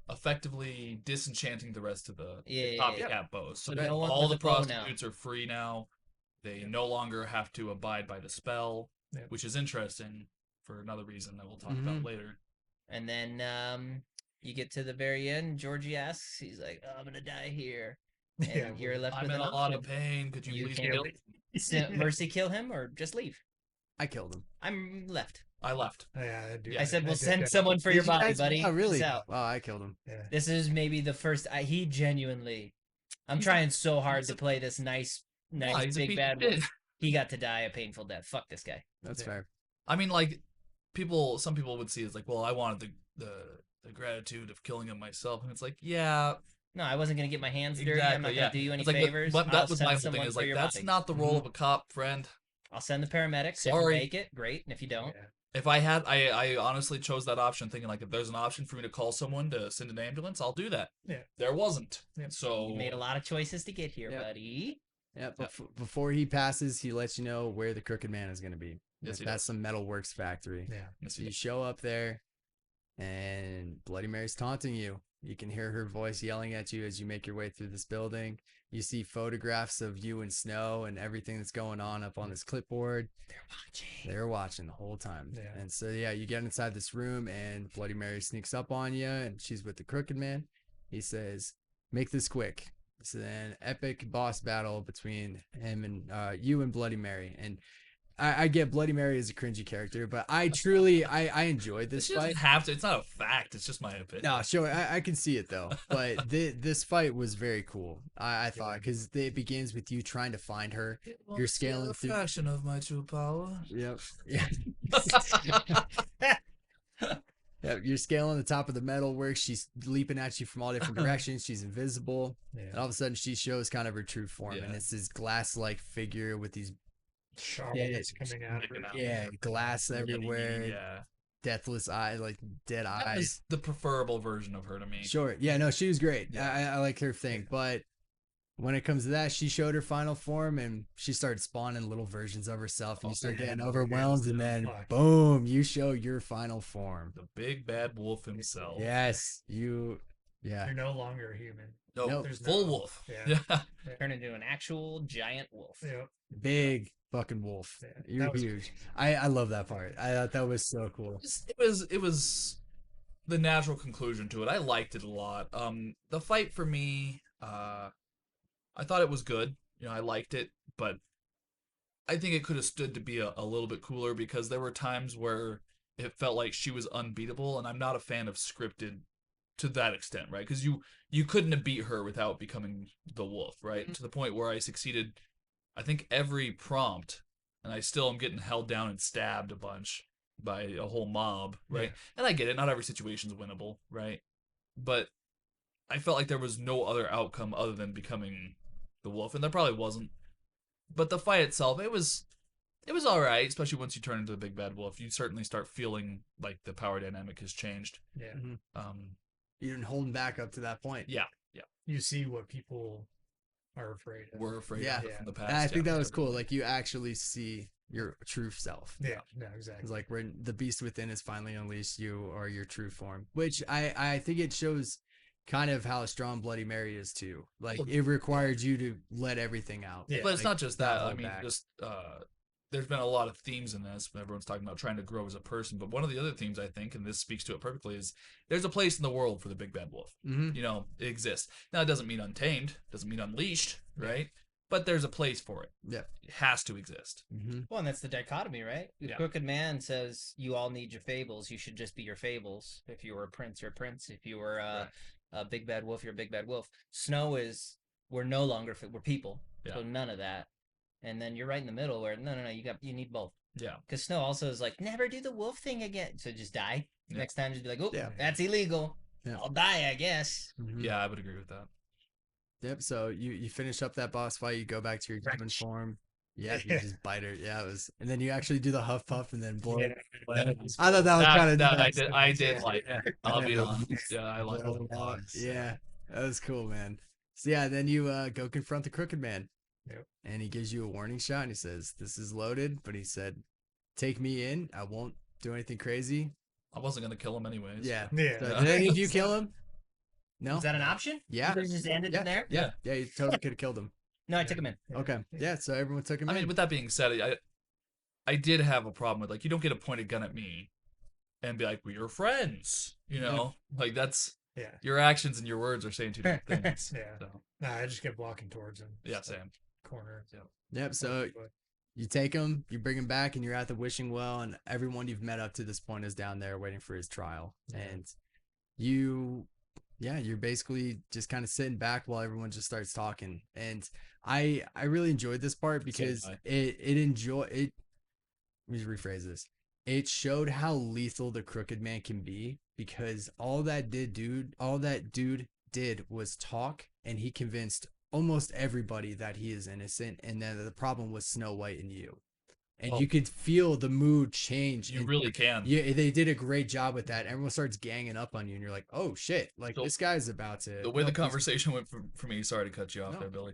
Effectively disenchanting the rest of the Yeah. copycat bows. So No one all with the a bow now. prostitutes are free now. They no longer have to abide by the spell, which is interesting for another reason that we'll talk about later. And then you get to the very end. Georgie asks, he's like, oh, I'm going to die here. And you're left I'm with in an a lot of option. pain. Could you please can kill me? Mercy kill him or just leave? I killed him. I'm left. I left. Yeah, I said, we'll send someone for your Did you body, guys- buddy. Oh, really? Peace out. Oh, I killed him. Yeah. This is maybe the first. He genuinely. I'm trying so hard to play this nice he's a big piece bad of one. shit. He got to die a painful death. Fuck this guy. That's fair. I mean, like, some people would see it as like, well, I wanted the gratitude of killing him myself, and it's like, yeah, No, I wasn't gonna get my hands dirty. exactly, I'm not yeah. gonna do you any It's like, favors. But I'll that was send my whole someone thing. Is for like, your that's body. not the role of a cop, friend. I'll send the paramedics. If Sorry. you make it, great. And if you don't, If I had, I honestly chose that option, thinking like, if there's an option for me to call someone to send an ambulance, I'll do that. Yeah. There wasn't. Yeah. So you made a lot of choices to get here, Yep. buddy. Yeah, before he passes, he lets you know where the crooked man is going to be. Yes, he That's does. some metalworks factory. Yeah. Yes, So he you does. show up there, and Bloody Mary's taunting you. You can hear her voice yelling at you as you make your way through this building. You see photographs of you and Snow and everything that's going on up on this clipboard. They're watching the whole time. Yeah. And so, yeah, you get inside this room, and Bloody Mary sneaks up on you, and she's with the crooked man. He says, make this quick. It's an epic boss battle between him and you and Bloody Mary. And I get Bloody Mary is a cringy character, but I truly I enjoyed this She fight. doesn't have to. It's not a fact. It's just my opinion. No, sure, I can see it though. But this fight was very cool. I thought because it begins with you trying to find her. You're scaling through. Fraction of my true power. Yep. Yeah. Yeah, you're scaling the top of the metalwork. She's leaping at you from all different directions. She's invisible. Yeah. And all of a sudden, she shows kind of her true form. Yeah. And it's this glass-like figure with these, Shards coming out of her. yeah, glass everywhere, Yeah. deathless eyes, like dead That eyes. was the preferable version of her to me. Sure. Yeah, no, she was great. Yeah. I like her thing. But when it comes to that, she showed her final form and she started spawning little versions of herself. And you start getting overwhelmed. And then, Fuck. boom, you show your final form. The big bad wolf himself. Yes, you. Yeah. You're no longer a human. No, Nope. There's full no- wolf. Yeah. Yeah. Turn into an actual giant wolf. Yep. Big fucking wolf. Yeah, You're that was huge. I love that part. I thought that was so cool. It was the natural conclusion to it. I liked it a lot. The fight for me, I thought it was good. You know, I liked it, but I think it could have stood to be a little bit cooler because there were times where it felt like she was unbeatable, and I'm not a fan of scripted to that extent, right? Because you couldn't have beat her without becoming the wolf, right? Mm-hmm. To the point where I succeeded, I think, every prompt, and I still am getting held down and stabbed a bunch by a whole mob, right? Yeah. And I get it, not every situation's winnable, right? But I felt like there was no other outcome other than becoming the wolf, and there probably wasn't. But the fight itself, it was all right, especially once you turn into the big bad wolf. You certainly start feeling like the power dynamic has changed. Yeah. You didn't hold back up to that point. Yeah, You see what people are afraid of. we're afraid Yeah. of it from the past. And I think yeah. that was cool. Like you actually see your true self. Yeah. No, exactly. It's like when the beast within is finally unleashed, you are your true form. Which I think it shows kind of how strong Bloody Mary is too. Like it required you to let everything out. Yeah. But it's Like, not just that. I hold mean, back. just there's been a lot of themes in this. Everyone's talking about trying to grow as a person, but one of the other themes I think, and this speaks to it perfectly, is there's a place in the world for the big bad wolf. Mhm. You know, it exists. Now, it doesn't mean untamed, doesn't mean unleashed, right? But there's a place for it. Yeah. It has to exist. Mm-hmm. Well, and that's the dichotomy, right? The Yeah. crooked man says you all need your fables. You should just be your fables. If you were a prince, you're a prince. If you were a big bad wolf, you're a big bad wolf. Snow is we're no longer we're people, so Yeah. none of that. And then you're right in the middle where no, you need both. Yeah. Because Snow also is like never do the wolf thing again, so just die. Yeah. Next time, just be like, oh, Yeah. that's illegal. Yeah. I'll die, I guess. Mm-hmm. Yeah, I would agree with that. Yep. So you finish up that boss fight. You go back to your human Wrench. form. Yeah. You Yeah. just bite her. Yeah. It was, and then you actually do the huff puff and then blow. Yeah. it. I thought that was kind of I did like Yeah. it. I'll be Yeah. honest. Yeah, I like Blow it. it out. Yeah. That was cool, man. So yeah, then you go confront the crooked man. Yep. And he gives you a warning shot and he says, "This is loaded," but he said, "Take me in. I won't do anything crazy." I wasn't gonna kill him anyways. Yeah. Yeah. So, did any of you kill him? No. Is that an option? Yeah. You just ended Yeah. in there? Yeah. Yeah. You totally could have killed him. No, I took him in. Okay. Yeah. So everyone took him I in. mean, with that being said, I did have a problem with, like, you don't get a pointed gun at me and be like, we're friends. You know, like that's Yeah. your actions and your words are saying two different things. Yeah. So, Nah, I just kept walking towards him. yeah, Just, like, same. corner. Yep. So But- you take him, you bring him back, and you're at the wishing well, and everyone you've met up to this point is down there waiting for his trial. Yeah. And you're basically just kind of sitting back while everyone just starts talking. And I really enjoyed this part because I. it. Let me rephrase this. It showed how lethal the crooked man can be because all that dude did was talk, and he convinced almost everybody that he is innocent, and then the problem was Snow White and you. And Oh. you could feel the mood change. You and- really can. yeah, they did a great job with that. Everyone starts ganging up on you, and you're like, "Oh shit! Like So, this guy's about to." The way the no, he's- conversation went for me, sorry to cut you off No. there, Billy.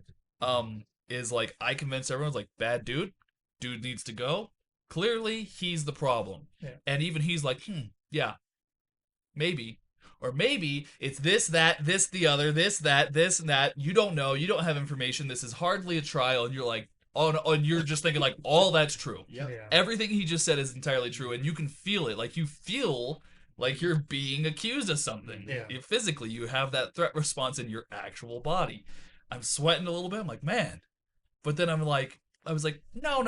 Is like I convinced everyone's like, bad dude needs to go. Clearly, he's the problem. Yeah. And even he's like, yeah, maybe. Or maybe it's this, that, this, the other, this, that, this, and that. You don't know. You don't have information. This is hardly a trial. And you're like, and you're just thinking like, all that's true. Yep. Yeah. Everything he just said is entirely true. And you can feel it. Like you feel like you're being accused of something. Yeah. You physically, you have that threat response in your actual body. I'm sweating a little bit. I'm like, man. But then I'm like, I was like, no.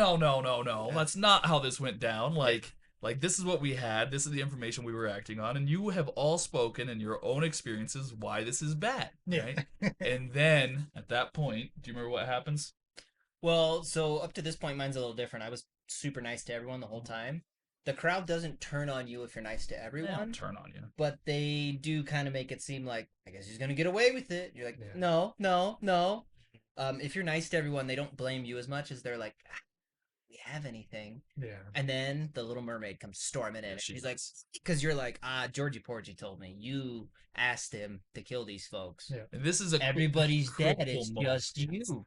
That's not how this went down. Like this is what we had. This is the information we were acting on, and you have all spoken in your own experiences why this is bad, right? And then at that point, do you remember what happens? Well, so up to this point, mine's a little different. I was super nice to everyone the whole time. The crowd doesn't turn on you if you're nice to They everyone, don't turn on you. but they do kind of make it seem like, I guess he's gonna get away with it. You're like, Yeah. no. If you're nice to everyone, they don't blame you as much as they're like, we have anything. Yeah. And then the Little Mermaid comes storming in. She She's like, does. because you're like, Georgie Porgy told me you asked him to kill these folks. Yeah. And this is a Everybody's dead. critical It's moment. just you.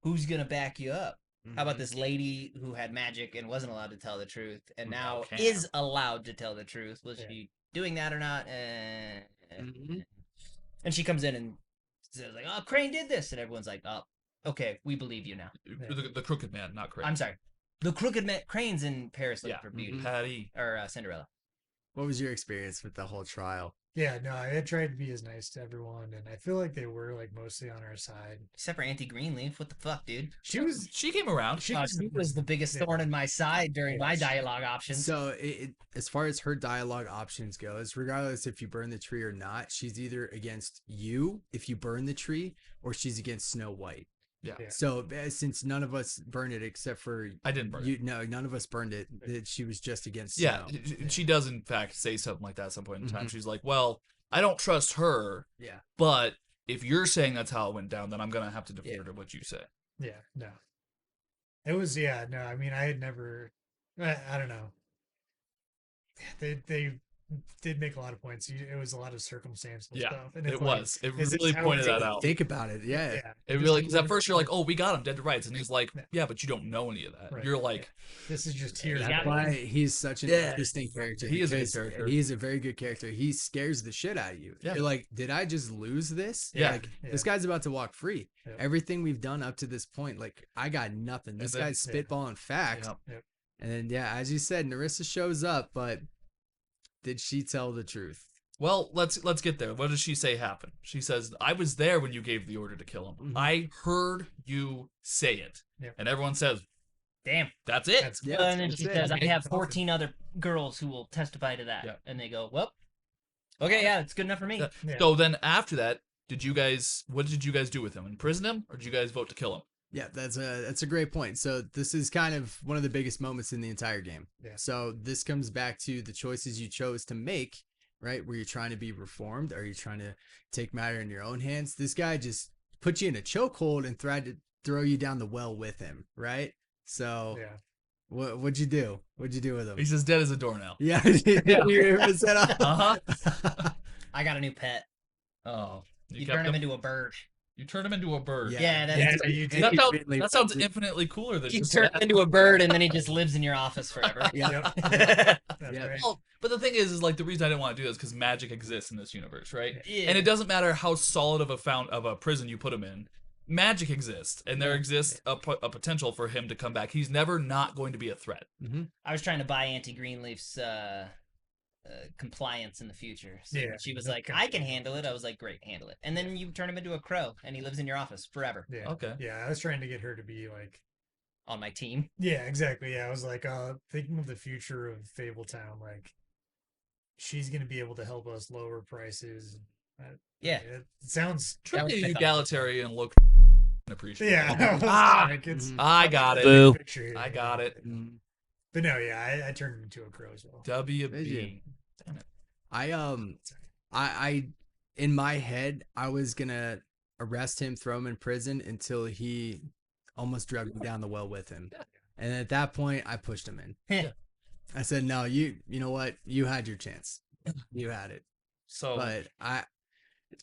Who's gonna back you up? How Mm-hmm. about this lady who had magic and wasn't allowed to tell the truth, and now Okay. is allowed to tell the truth? Was Yeah. she doing that or not? Mhm. And she comes in and says like, "Oh, Crane did this," and everyone's like, "Oh, okay, we believe you now." The crooked man, not Craig. I'm sorry, the crooked man. Crane's in Paris looking Yeah. for beauty, Patty. or Cinderella. What was your experience with the whole trial? Yeah, no, I tried to be as nice to everyone, and I feel like they were like mostly on our side. Except for Auntie Greenleaf. What the fuck, dude? She came around. She She was was the biggest thorn in my side during my Yes. dialogue options. So, as far as her dialogue options goes, regardless if you burn the tree or not, she's either against you if you burn the tree, or she's against Snow White. Yeah. Yeah. So, since none of us burned it except for I didn't burn you, it. no, none of us burned it. That she was just against Yeah, Snow. she does in fact say something like that at some point in time. Mhm. She's like, "Well, I don't trust her, Yeah. but if you're saying that's how it went down, then I'm gonna have to defer Yeah. to what you say." Yeah, no. It was no, I mean I had never I don't know. They did make a lot of points. It was a lot of circumstantial Yeah, stuff. And it it's like, was. It is this really how pointed it's- that out. Think about it. Yeah. Yeah. It just really, because at like- first you're like, "Oh, we got him dead to rights," and he's like, Yeah. "Yeah, but you don't know any of that." Right. You're like, This is just here. Yeah. That's why he's such an Yeah. interesting character. He is a good because character. He is a very good character. He scares the shit out of you. Yeah. You're like, did I just lose this? Yeah. Like, Yeah. this guy's about to walk free. Yep. Everything we've done up to this point, like, I got nothing. This then- guy's spitballing facts. Yep. Yep. And then, yeah, as you said, Narissa shows up, but did she tell the truth? "Well, let's get there. What does she say happened?" She says, "I was there when you gave the order to kill him. Mhm. I heard you say it." Yep. And everyone says, Damn. "That's it." That's Yeah, And then that's she it. says, I Okay. have 14 other girls who will testify to that. Yeah. And they go, well, okay, yeah, it's good enough for me. Yeah. So then after that, what did you guys do with him? Imprison him, or did you guys vote to kill him? Yeah, that's a great point. So this is kind of one of the biggest moments in the entire game. Yeah. So this comes back to the choices you chose to make, right? Were you trying to be reformed? Are you trying to take matter in your own hands? This guy just put you in a chokehold and tried to throw you down the well with him, right? So yeah. what'd you do? What'd you do with him? He's as dead as a doornail. Yeah, you ever set up? Uh-huh. I got a new pet. Oh, You kept turn him into a bird. You turn him into a bird. Yeah, that's Yeah, you did. That sounds infinitely cooler than You just turn him that. into a bird and then he just lives in your office forever. Yeah. That's Yeah. right. Well, but the thing is like the reason I didn't want to do this because magic exists in this universe, right? Yeah. And it doesn't matter how solid of a prison you put him in. Magic exists, and there exists a potential for him to come back. He's never not going to be a threat. I was trying to buy Auntie Greenleaf's compliance in the future. So Yeah, she was that like, kind I of can thing. handle it. I was like, great, handle it. And then you turn him into a crow and he lives in your office forever Yeah. Okay. Yeah, I was trying to get her to be like on my team. yeah, exactly. Yeah, I was like thinking of the future of Fable Town, like she's going to be able to help us lower prices. Yeah. It sounds That was Truly my thought. egalitarian look appreciate. yeah. Ah, like it's I got it. Boo. picture here. I got it. Mhm. But no, yeah, I turned him into a crow as well. Did WB. you? I in my head I was gonna arrest him, throw him in prison until he almost dragged me down the well with him. And at that point I pushed him in. Yeah. I said, no, you know what? You had your chance. You had it. So But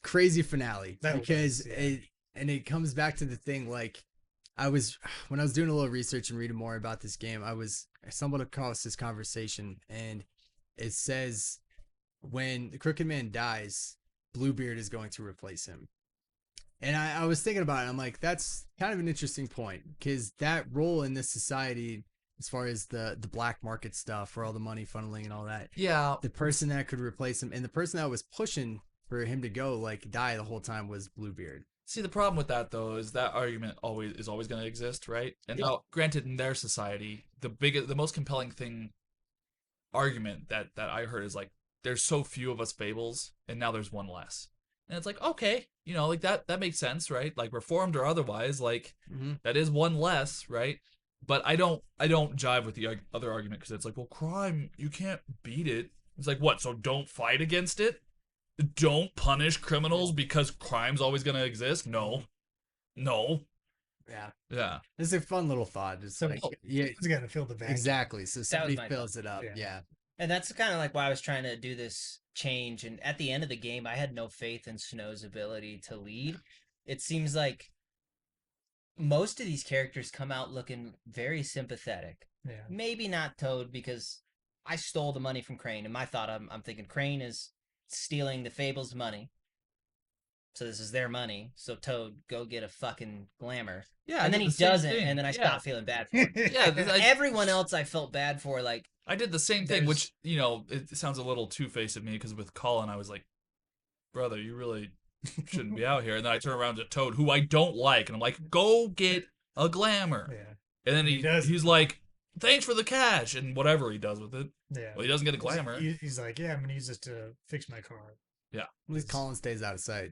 crazy finale That because was, yeah. it comes back to the thing like when I was doing a little research and reading more about this game, I stumbled across this conversation and it says when the Crooked Man dies, Bluebeard is going to replace him. And I was thinking about it. I'm like, that's kind of an interesting point because that role in this society, as far as the black market stuff, for all the money funneling and all that, yeah, the person that could replace him and the person that was pushing for him to go, like, die the whole time was Bluebeard. See, the problem with that though is that argument is always going to exist, right? And now, granted, in their society, the most compelling argument that I heard is like, there's so few of us Fables, and now there's one less. And it's like, okay, like that makes sense, right? Like reformed or otherwise, like that is one less, right? But I don't jive with the other argument because it's like, well, crime, you can't beat it. It's like, what? So don't fight against it? Don't punish criminals because crime's always going to exist? No. Yeah. It's a fun little thought. Just like, it's got to fill the vacuum. Exactly. So somebody fills it up. Yeah. And that's kind of like why I was trying to do this change. And at the end of the game, I had no faith in Snow's ability to lead. It seems like most of these characters come out looking very sympathetic. Yeah. Maybe not Toad, because I stole the money from Crane. In my thought, I'm thinking Crane is stealing the Fable's money. So this is their money. So Toad, go get a fucking glamour. Yeah. And then he doesn't, and then I stopped feeling bad for him. Yeah. Everyone else I felt bad for, like... I did the same thing, which, it sounds a little two-faced of me, because with Colin, I was like, brother, you really shouldn't be out here. And then I turn around to Toad, who I don't like, and I'm like, go get a glamour. Yeah. And then he's like, thanks for the cash, and whatever he does with it. Yeah. Well, he doesn't get a glamour. He's like, yeah, I'm going to use this to fix my car. Yeah. At least Colin stays out of sight.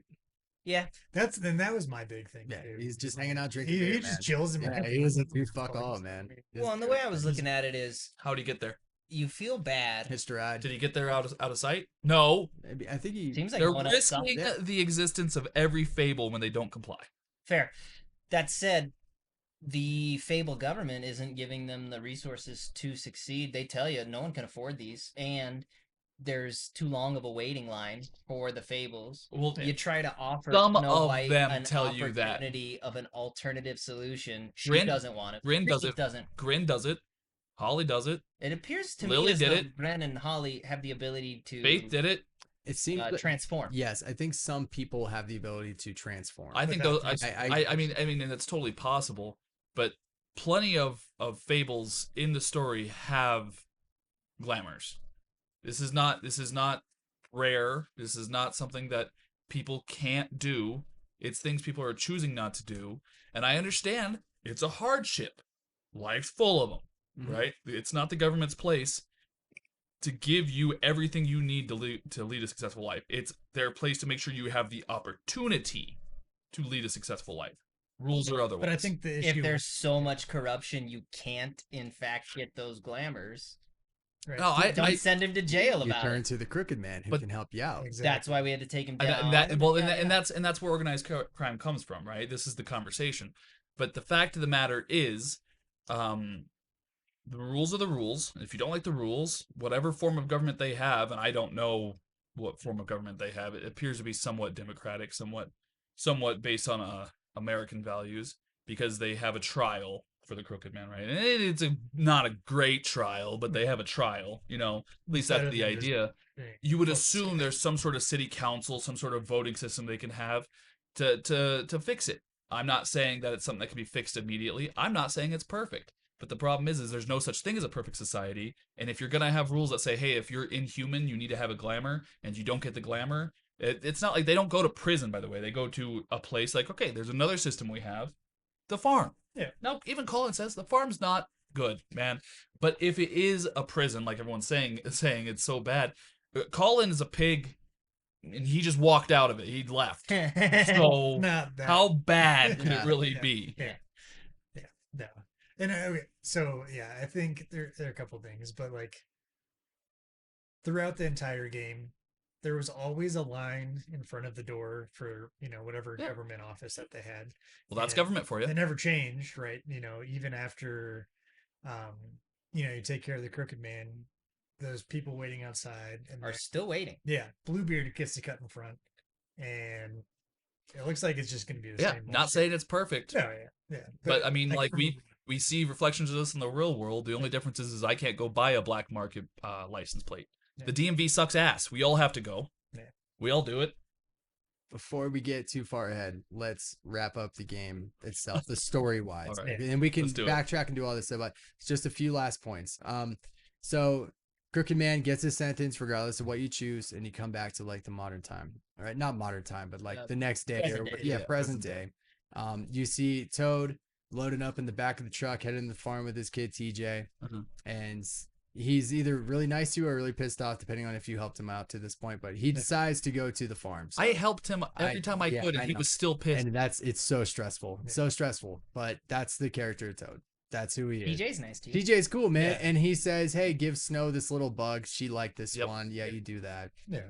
Yeah. That was my big thing. Yeah, too. he's just hanging out drinking He beer, just man. chills in Yeah, he doesn't do fuck all, man. Well, and the way I was looking at it is, How'd he get there? you feel bad. Hitched a ride. Did he get there out of sight? No. Maybe, I think he... Seems like They're no one else saw. risking the existence of every Fable when they don't comply. Fair. That said, the Fable government isn't giving them the resources to succeed. They tell you no one can afford these, and there's too long of a waiting line for the Fables. Well, You try to offer some Snow of White them an tell you that. opportunity of an alternative solution. She Grin- doesn't want it. Grin does Ricky it. doesn't. Grin does it. Holly does it. It appears to Lily me as did though it. Gren and Holly have the ability to Faith did it. It seems transform. Yes, I think some people have the ability to transform. I think those. I mean, and it's totally possible. But plenty of Fables in the story have glamours. This is not rare. This is not something that people can't do. It's things people are choosing not to do. And I understand it's a hardship. Life's full of them, right? It's not the government's place to give you everything you need to lead a successful life. It's their place to make sure you have the opportunity to lead a successful life. Rules or otherwise. But I think the issue... If there's so much corruption, you can't, in fact, get those glamours. Right. No, Don't send him to jail you about turn it. to the crooked man who can help you out. Exactly. That's why we had to take him down. And that's where organized crime comes from, right? This is the conversation. But the fact of the matter is, the rules are the rules. If you don't like the rules, whatever form of government they have, and I don't know what form of government they have, it appears to be somewhat democratic, somewhat based on American values, because they have a trial for the crooked man, right? And it's not a great trial, but they have a trial, at least that's the idea. You would assume there's some sort of city council, some sort of voting system they can have to fix it. I'm not saying that it's something that can be fixed immediately. I'm not saying it's perfect. But the problem is there's no such thing as a perfect society. And if you're going to have rules that say, hey, if you're inhuman, you need to have a glamour, and you don't get the glamour, it's not like they don't go to prison, by the way. They go to a place like, okay, there's another system we have, the farm. Yeah. Now, even Colin says the farm's not good, man. But if it is a prison, like everyone's saying it's so bad, Colin is a pig, and he just walked out of it. He left. So how bad could it really be? Yeah. No. And okay, so yeah, I think there are a couple things, but like throughout the entire game, there was always a line in front of the door for whatever government office that they had. Well, that's government for you. They never changed, right? Even after, you take care of the crooked man, those people waiting outside are still waiting. Yeah, Bluebeard gets to cut in front, and it looks like it's just going to be the same. Not saying it's perfect. No, yeah. But I mean, like we see reflections of this in the real world. The only difference is I can't go buy a black market license plate. Yeah. The DMV sucks ass. We all have to go. Yeah. We all do it. Before we get too far ahead, let's wrap up the game itself, the story-wise. Right. And we can backtrack and do all this stuff, but it's just a few last points. So Crooked Man gets his sentence regardless of what you choose, and you come back to like the modern time. All right, not modern time, but like the next day present or day. yeah, Yeah, present day. You see Toad loading up in the back of the truck, heading to the farm with his kid TJ, and he's either really nice to you or really pissed off, depending on if you helped him out to this point. But he decides to go to the farm. So I helped him every time I could, and he know. was still pissed. And it's so stressful, so stressful. But that's the character of Toad. That's who he is. DJ's nice too. DJ's cool, man. Yeah. And he says, "Hey, give Snow this little bug. She liked this Yep. one. Yeah, you do that." Yeah.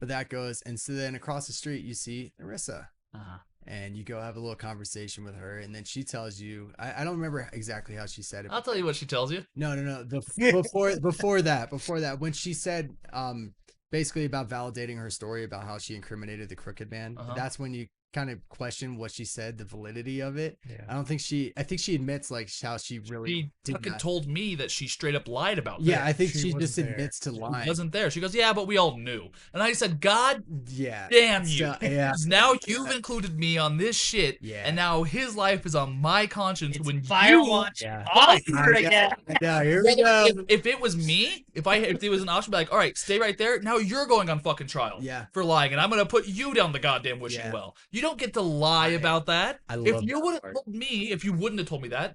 But that goes, and so then across the street you see Narissa, Uh-huh. and you go have a little conversation with her, and then she tells you, I don't remember exactly how she said it. I'll tell you what she tells you. No. Before that, when she said, basically about validating her story about how she incriminated the Crooked Man, that's when you kind of question what she said, the validity of it. Yeah. I think she admits like how she really She did fucking not. told me that she straight up lied about Yeah, that. I think She she wasn't just there. admits to She lying. wasn't there. She goes, yeah, but we all knew. And I said, God Yeah. damn you. So, yeah. 'Cause now you've included me on this shit, Yeah. and now his life is on my conscience when Firewatch Yeah. all over again. Yeah, here we go. If it was me, if there was an option, be like, all right, stay right there. Now you're going on fucking trial Yeah. for lying, and I'm gonna put you down the goddamn wishing Yeah. well. You don't get to lie about that. I If love you that would have part. told me, if you wouldn't have told me that,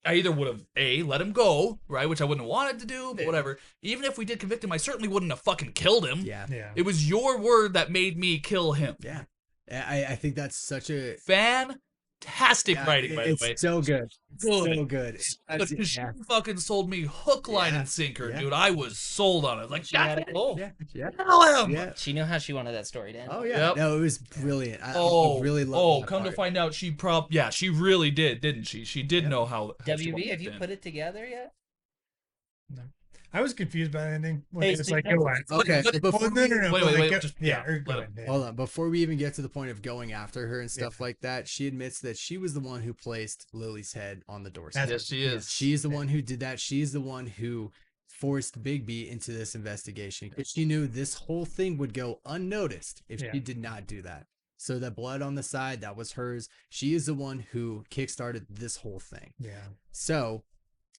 I either would have let him go, right, which I wouldn't have wanted to do, but whatever. Even if we did convict him, I certainly wouldn't have fucking killed him. Yeah. Yeah. It was your word that made me kill him. Yeah. I think that's such a Fantastic yeah, writing, by the it's way. so good. Good. So good. That's- Because she yeah. fucking sold me hook, line, Yeah. and sinker, Yeah. dude. I was sold on it. Like, She had that's it. cool. Yeah. Kill him. Yeah. She knew how she wanted that story to end. Oh yeah. Yep. No, it was brilliant. I really love. Oh, that come to part. find out, she she really did, didn't she? She did know how. she WB, wanted have you it to put it together yet? I was confused by the ending. When Hey, it was speak like, up. go on. Okay, But- before Well, no. Wait, but wait, like, just- yeah, yeah, or go let ahead. him- Hold on. Before we even get to the point of going after her and stuff like that, she admits that she was the one who placed Lily's head on the doorstep. Yes, she is. She's the one who did that. She's the one who forced Big B into this investigation because she knew this whole thing would go unnoticed if Yeah. she did not do that. So that blood on the side, that was hers. She is the one who kickstarted this whole thing. Yeah. So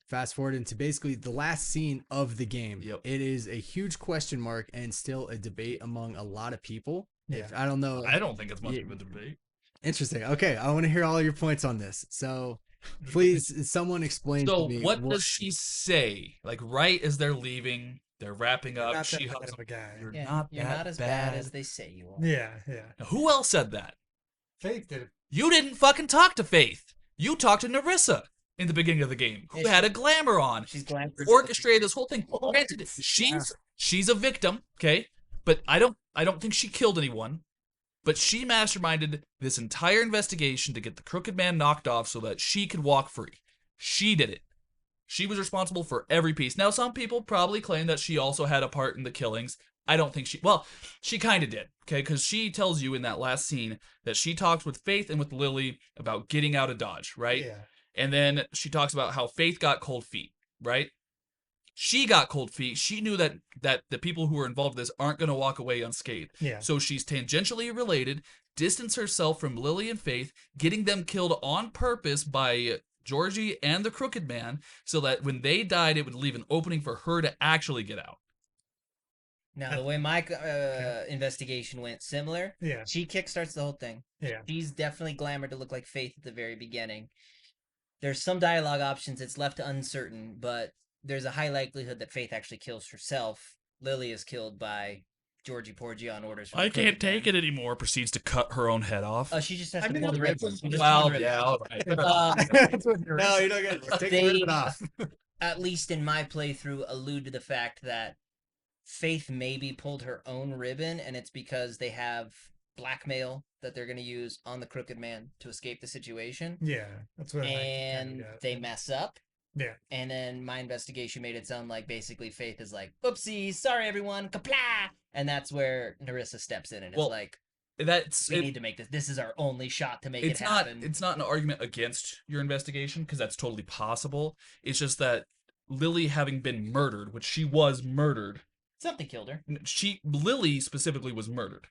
fast forward into basically the last scene of the game. Yep. It is a huge question mark and still a debate among a lot of people. Yeah. I don't know. I don't think it's much Yeah. of a debate. Interesting. Okay, I want to hear all your points on this. So please, someone explain So, to me. what does she say? Like, right as they're leaving, they're wrapping up. Not She that bad hugs of him. a guy. You're Yeah, not you're that not as bad. bad as they say you are. Yeah. Now, who else said that? Faith did it. You didn't fucking talk to Faith. You talked to Narissa in the beginning of the game, who Yeah, had a glamour on, She's glad for orchestrated this whole thing. Granted, she's a victim, okay, but I don't think she killed anyone. But she masterminded this entire investigation to get the Crooked Man knocked off so that she could walk free. She did it. She was responsible for every piece. Now, some people probably claim that she also had a part in the killings. I don't think she kind of did, okay? Because she tells you in that last scene that she talks with Faith and with Lily about getting out of Dodge, right? Yeah. And then she talks about how Faith got cold feet, right? She got cold feet. She knew that the people who were involved in this aren't going to walk away unscathed. Yeah. So she's tangentially related, distanced herself from Lily and Faith, getting them killed on purpose by Georgie and the Crooked Man, so that when they died, it would leave an opening for her to actually get out. Now, the way my investigation went, similar. Yeah. She kickstarts the whole thing. Yeah. She's definitely glamored to look like Faith at the very beginning. There's some dialogue options. It's left uncertain, but there's a high likelihood that Faith actually kills herself. Lily is killed by Georgie Porgy on orders from the Crooked Man. anymore. Proceeds to cut her own head off. She just has I to mean, pull the that's- ribbon. She just Well, pulls the yeah, ribbon. all right. That's what you're No, you don't get it. Take They- the ribbon off. At least in my playthrough, allude to the fact that Faith maybe pulled her own ribbon, and it's because they have blackmail that they're going to use on the Crooked Man to escape the situation. Yeah. That's what I And kinda got. they mess up. Yeah. And then my investigation made it sound like basically Faith is like, oopsie, sorry everyone, kapla! And that's where Narissa steps in and Well, is like, That's we need to make this. This is our only shot to make it's it not happen. it's not an argument against your investigation, because that's totally possible. It's just that Lily having been murdered, which she was murdered. Something killed her. Lily specifically was murdered.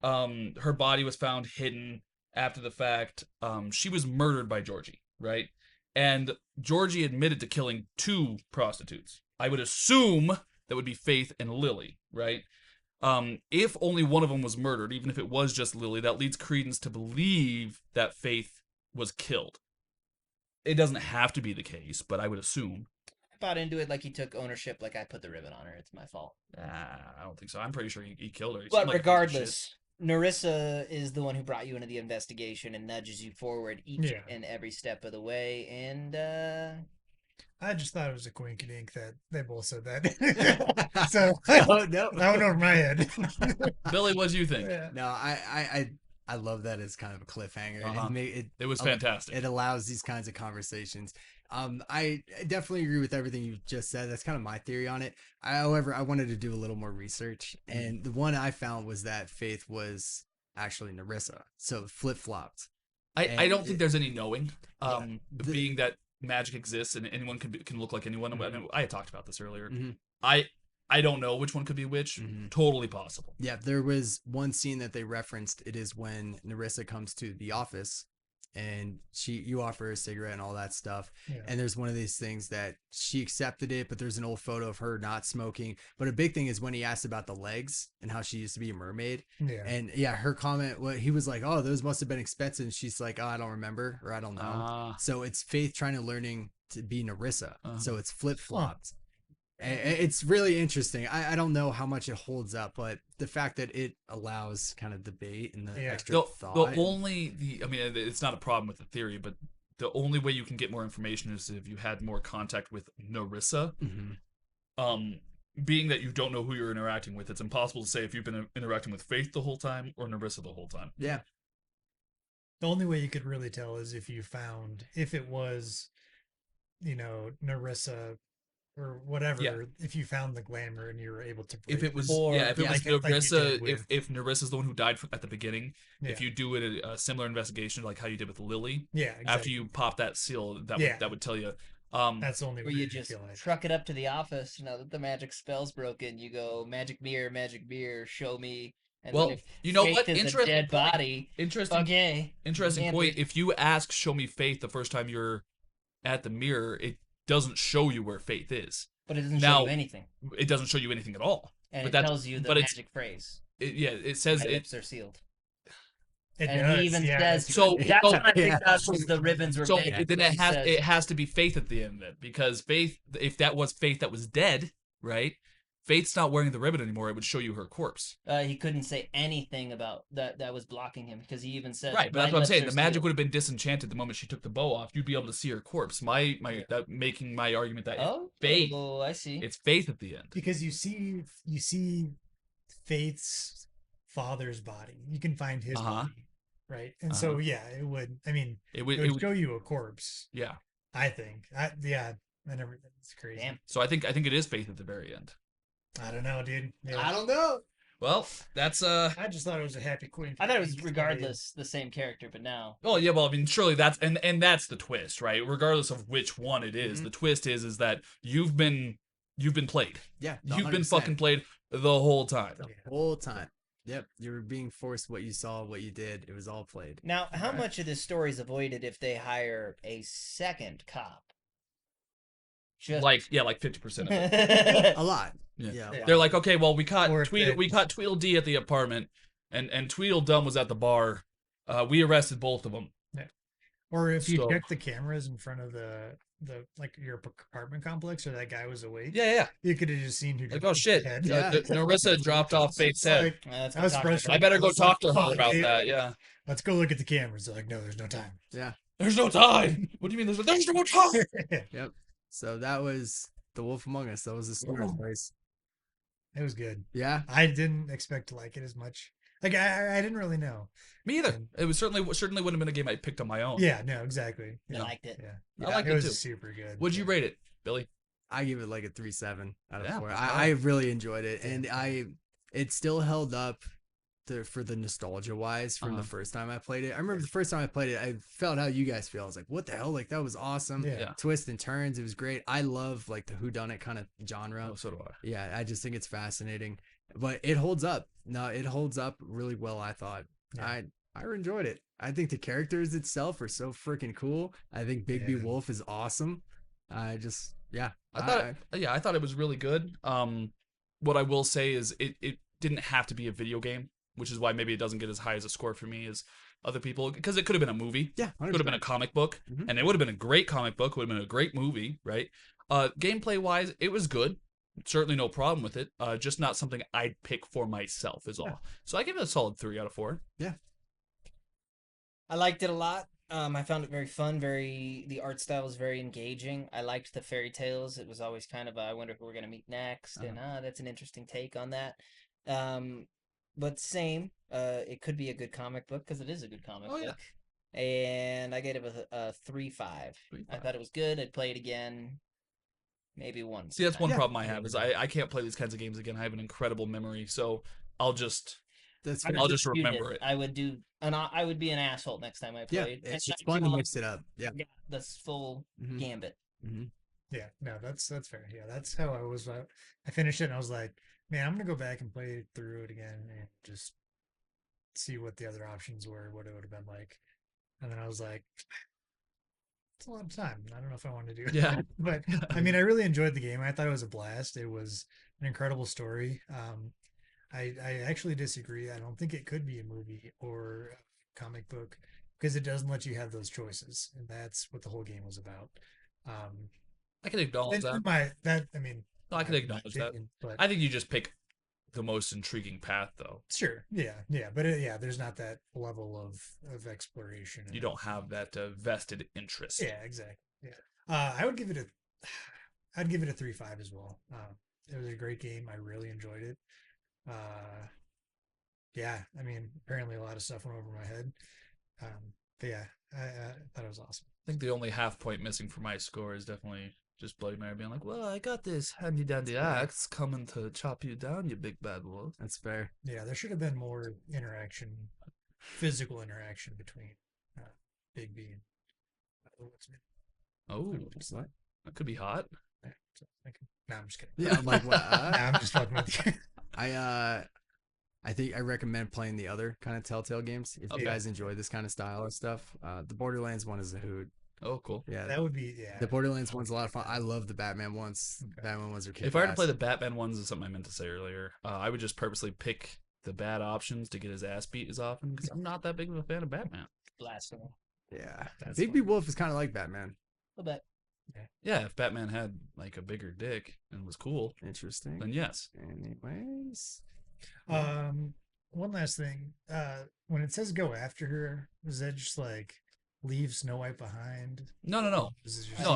Her body was found hidden after the fact. She was murdered by Georgie, right? And Georgie admitted to killing 2 prostitutes. I would assume that would be Faith and Lily, right? If only one of them was murdered, even if it was just Lily, that leads credence to believe that Faith was killed. It doesn't have to be the case, but I would assume. I bought into it like he took ownership, like I put the ribbon on her. It's my fault. I don't think so. I'm pretty sure he killed her. He But seemed like a piece of shit. regardless, Narissa is the one who brought you into the investigation and nudges you forward each and every step of the way. And I just thought it was a coinkydink that they both said that. So that went over my head. Billy, what do you think? Yeah. No, I love that as kind of a cliffhanger. It was fantastic. It allows these kinds of conversations. I definitely agree with everything you just said. That's kind of my theory on it. However, I wanted to do a little more research, and the one I found was that Faith was actually Narissa, so flip-flopped. I don't think there's any knowing. Being that magic exists and anyone can look like anyone. Mm-hmm. I had talked about this earlier. Mm-hmm. I don't know which one could be which. Mm-hmm. Totally possible. Yeah, there was one scene that they referenced. It is when Narissa comes to the office and you offer her a cigarette and all that stuff. Yeah. And there's one of these things that she accepted it, but there's an old photo of her not smoking. But a big thing is when he asked about the legs and how she used to be a mermaid. Yeah. And yeah, her comment, he was like, oh, those must have been expensive. And she's like, oh, I don't remember, or I don't know. So it's Faith trying to learning to be Narissa. So it's flip-flopped. It's really interesting. I don't know how much it holds up, but the fact that it allows kind of debate and the extra thought. It's not a problem with the theory, but the only way you can get more information is if you had more contact with Narissa. Mm-hmm. Being that you don't know who you're interacting with, it's impossible to say if you've been interacting with Faith the whole time or Narissa the whole time. Yeah. The only way you could really tell is if it was, Narissa or whatever, if you found the glamour and you were able to if it was Narissa, if Narissa's the one who died at the beginning, if you do it a similar investigation like how you did with Lily, exactly. After you pop that seal, that would tell you. That's the only way you just truck it up to the office. Now that the magic spell's broken, you go magic mirror, show me. And you know what? Interesting dead body. Interesting. Okay. Interesting point. If you ask, show me Faith the first time you're at the mirror, it doesn't show you where Faith is. But it doesn't show you anything. It doesn't show you anything at all. And it tells you the magic phrase. It says my lips are sealed. He even says so. That's what I think that was the ribbons were. So then it has to be Faith at the end then, because Faith, if that was Faith that was dead, right? Faith's not wearing the ribbon anymore. It would show you her corpse. He couldn't say anything about that was blocking him, because he even said, right. But that's what I'm saying. The magic would have been disenchanted the moment she took the bow off. You'd be able to see her corpse. Making my argument that Faith. Oh, I see. It's Faith at the end, because you see Faith's father's body. You can find his body, right? And so it would. I mean, it would show you a corpse. Yeah, I think. And everything. It's crazy. Damn. So I think it is Faith at the very end. I don't know, dude. Yeah. I don't know. Well, that's I just thought it was a happy queen. I thought it was regardless the same character, but now. Oh yeah, well I mean surely that's and that's the twist, right? Regardless of which one it is, the twist is that you've been played. Yeah, you've been fucking played the whole time. The whole time. Yep, you were being forced. What you saw, what you did, it was all played. Now, how much of this story is avoided if they hire a second cop? Like 50% of it. A lot. Yeah. They're like, okay, well, we caught Tweedledee at the apartment, and Tweedledum was at the bar. We arrested both of them. Yeah. Or if you check the cameras in front of the your apartment complex, or that guy was awake. Yeah. You could have just seen who. Like, oh shit! Narissa dropped off Faith's head. I was frustrated. I better go talk to her about that. Yeah. Let's go look at the cameras. They're like, no, there's no time. Yeah. There's no time. What do you mean? There's no time? Yep. So that was The Wolf Among Us. That was the story. It was good. Yeah. I didn't expect to like it as much. Like I didn't really know. Me either. It was certainly wouldn't have been a game I picked on my own. Yeah, no, exactly. I liked it. Yeah. I liked it was too. Super good. Would you rate it, Billy? I give it like a 3.7 out of 4. I really enjoyed it, and it still held up for the nostalgia wise from the first time I played it. I remember the first time I played it, I felt how you guys feel. I was like, what the hell? Like, that was awesome. Yeah. Twists and turns. It was great. I love like the whodunit kind of genre. Oh, so do I. Yeah. I just think it's fascinating, but it holds up. No, it holds up really well. I thought I enjoyed it. I think the characters itself are so freaking cool. I think Bigby Wolf is awesome. Yeah, I thought it was really good. What I will say is it didn't have to be a video game, which is why maybe it doesn't get as high as a score for me as other people, because it could have been a movie. Yeah, It could have been a comic book, and it would have been a great comic book, would have been a great movie, right? Gameplay wise, it was good. Certainly no problem with it. Just not something I'd pick for myself is all. Yeah. So I give it a solid 3 out of 4. Yeah. I liked it a lot. I found it very fun. The art style was very engaging. I liked the fairy tales. It was always kind of I wonder who we're gonna meet next, and that's an interesting take on that. But same, it could be a good comic book because it is a good comic book. Yeah. And I gave it a 3.5. I thought it was good. I'd play it again, maybe once. See, that's one problem I have is I can't play these kinds of games again. I have an incredible memory, so I'll just remember it. I would do, and I would be an asshole next time I played. Yeah, it's fun to mix it up. Yeah, this full gambit. Yeah, no, that's fair. Yeah, that's how I was. I finished it and I was like, man, I'm gonna go back and play through it again and just see what the other options were, what it would have been like. And then I was like, it's a lot of time. I don't know if I want to do it. Yeah. But I mean, I really enjoyed the game. I thought it was a blast. It was an incredible story. I actually disagree. I don't think it could be a movie or a comic book because it doesn't let you have those choices, and that's what the whole game was about. I can acknowledge that. I can acknowledge that. But I think you just pick the most intriguing path, though. Sure, yeah, but there's not that level of exploration. You don't have that vested interest. Yeah, exactly. Yeah, I'd give it a 3.5 as well. It was a great game. I really enjoyed it. Yeah, I mean, apparently a lot of stuff went over my head. But yeah, I thought it was awesome. I think the only half point missing for my score is definitely just Bloody Mary being like, well, I got this handy dandy axe coming to chop you down, you big bad wolf. That's fair. Yeah, there should have been more physical interaction between Big B and the woodsman. Oh, what? That could be hot. No, I'm just kidding. Yeah, I'm like, what? I'm just fucking with you. I think I recommend playing the other kind of Telltale games if you guys enjoy this kind of style of stuff. The Borderlands one is a hoot. Oh, cool. Yeah, that would be The Borderlands one's a lot of fun. I love the Batman ones. Okay. Batman ones are kick-ass. If I were to play the Batman ones, is something I meant to say earlier. I would just purposely pick the bad options to get his ass beat as often because I'm not that big of a fan of Batman. Blasphemy. Yeah, Big B Wolf is kind of like Batman. A bit. Yeah, if Batman had like a bigger dick and was cool, interesting, then yes. Anyways, one last thing. When it says go after her, is that just like leave Snow White behind? No. No,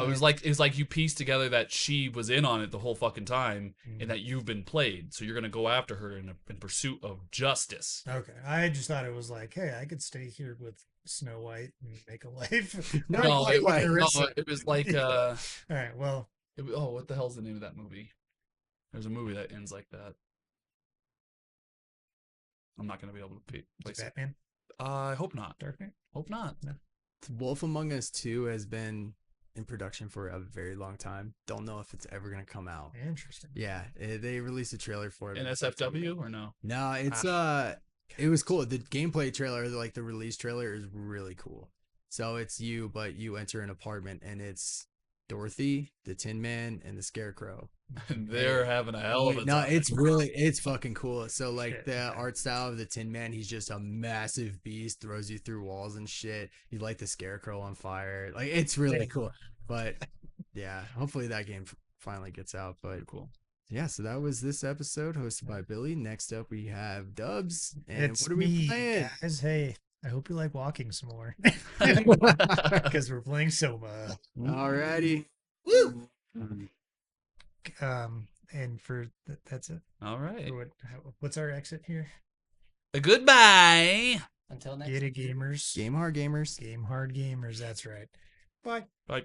it was like you pieced together that she was in on it the whole fucking time, and that you've been played, so you're gonna go after her in pursuit of justice. Okay, I just thought it was like, hey, I could stay here with Snow White and make a life. No, it was like all right, well, what the hell's the name of that movie? There's a movie that ends like that. I'm not gonna be able to place it. Batman. I hope not. Dark Knight. Hope not. No. Wolf Among Us 2 has been in production for a very long time. Don't know if it's ever gonna come out. Interesting. Yeah, they released a trailer for it. In SFW or no? No, it's it was cool. The gameplay trailer, like the release trailer, is really cool. So it's you, but you enter an apartment and it's Dorothy, the Tin Man, and the Scarecrow. And they're having a hell of a time. No, it's fucking cool. So like the art style of the Tin Man, he's just a massive beast, throws you through walls and shit. You light the Scarecrow on fire. Like it's really cool. But yeah, hopefully that game finally gets out. But cool. Yeah, so that was this episode hosted by Billy. Next up we have Dubs. And it's what are we playing? Guys, hey, I hope you like walking some more. Because we're playing Soma. Alrighty. Woo! And for that's it. All right. What's our exit here? Goodbye. Until next Get it, gamers. Game hard gamers. Game hard gamers. That's right. Bye. Bye.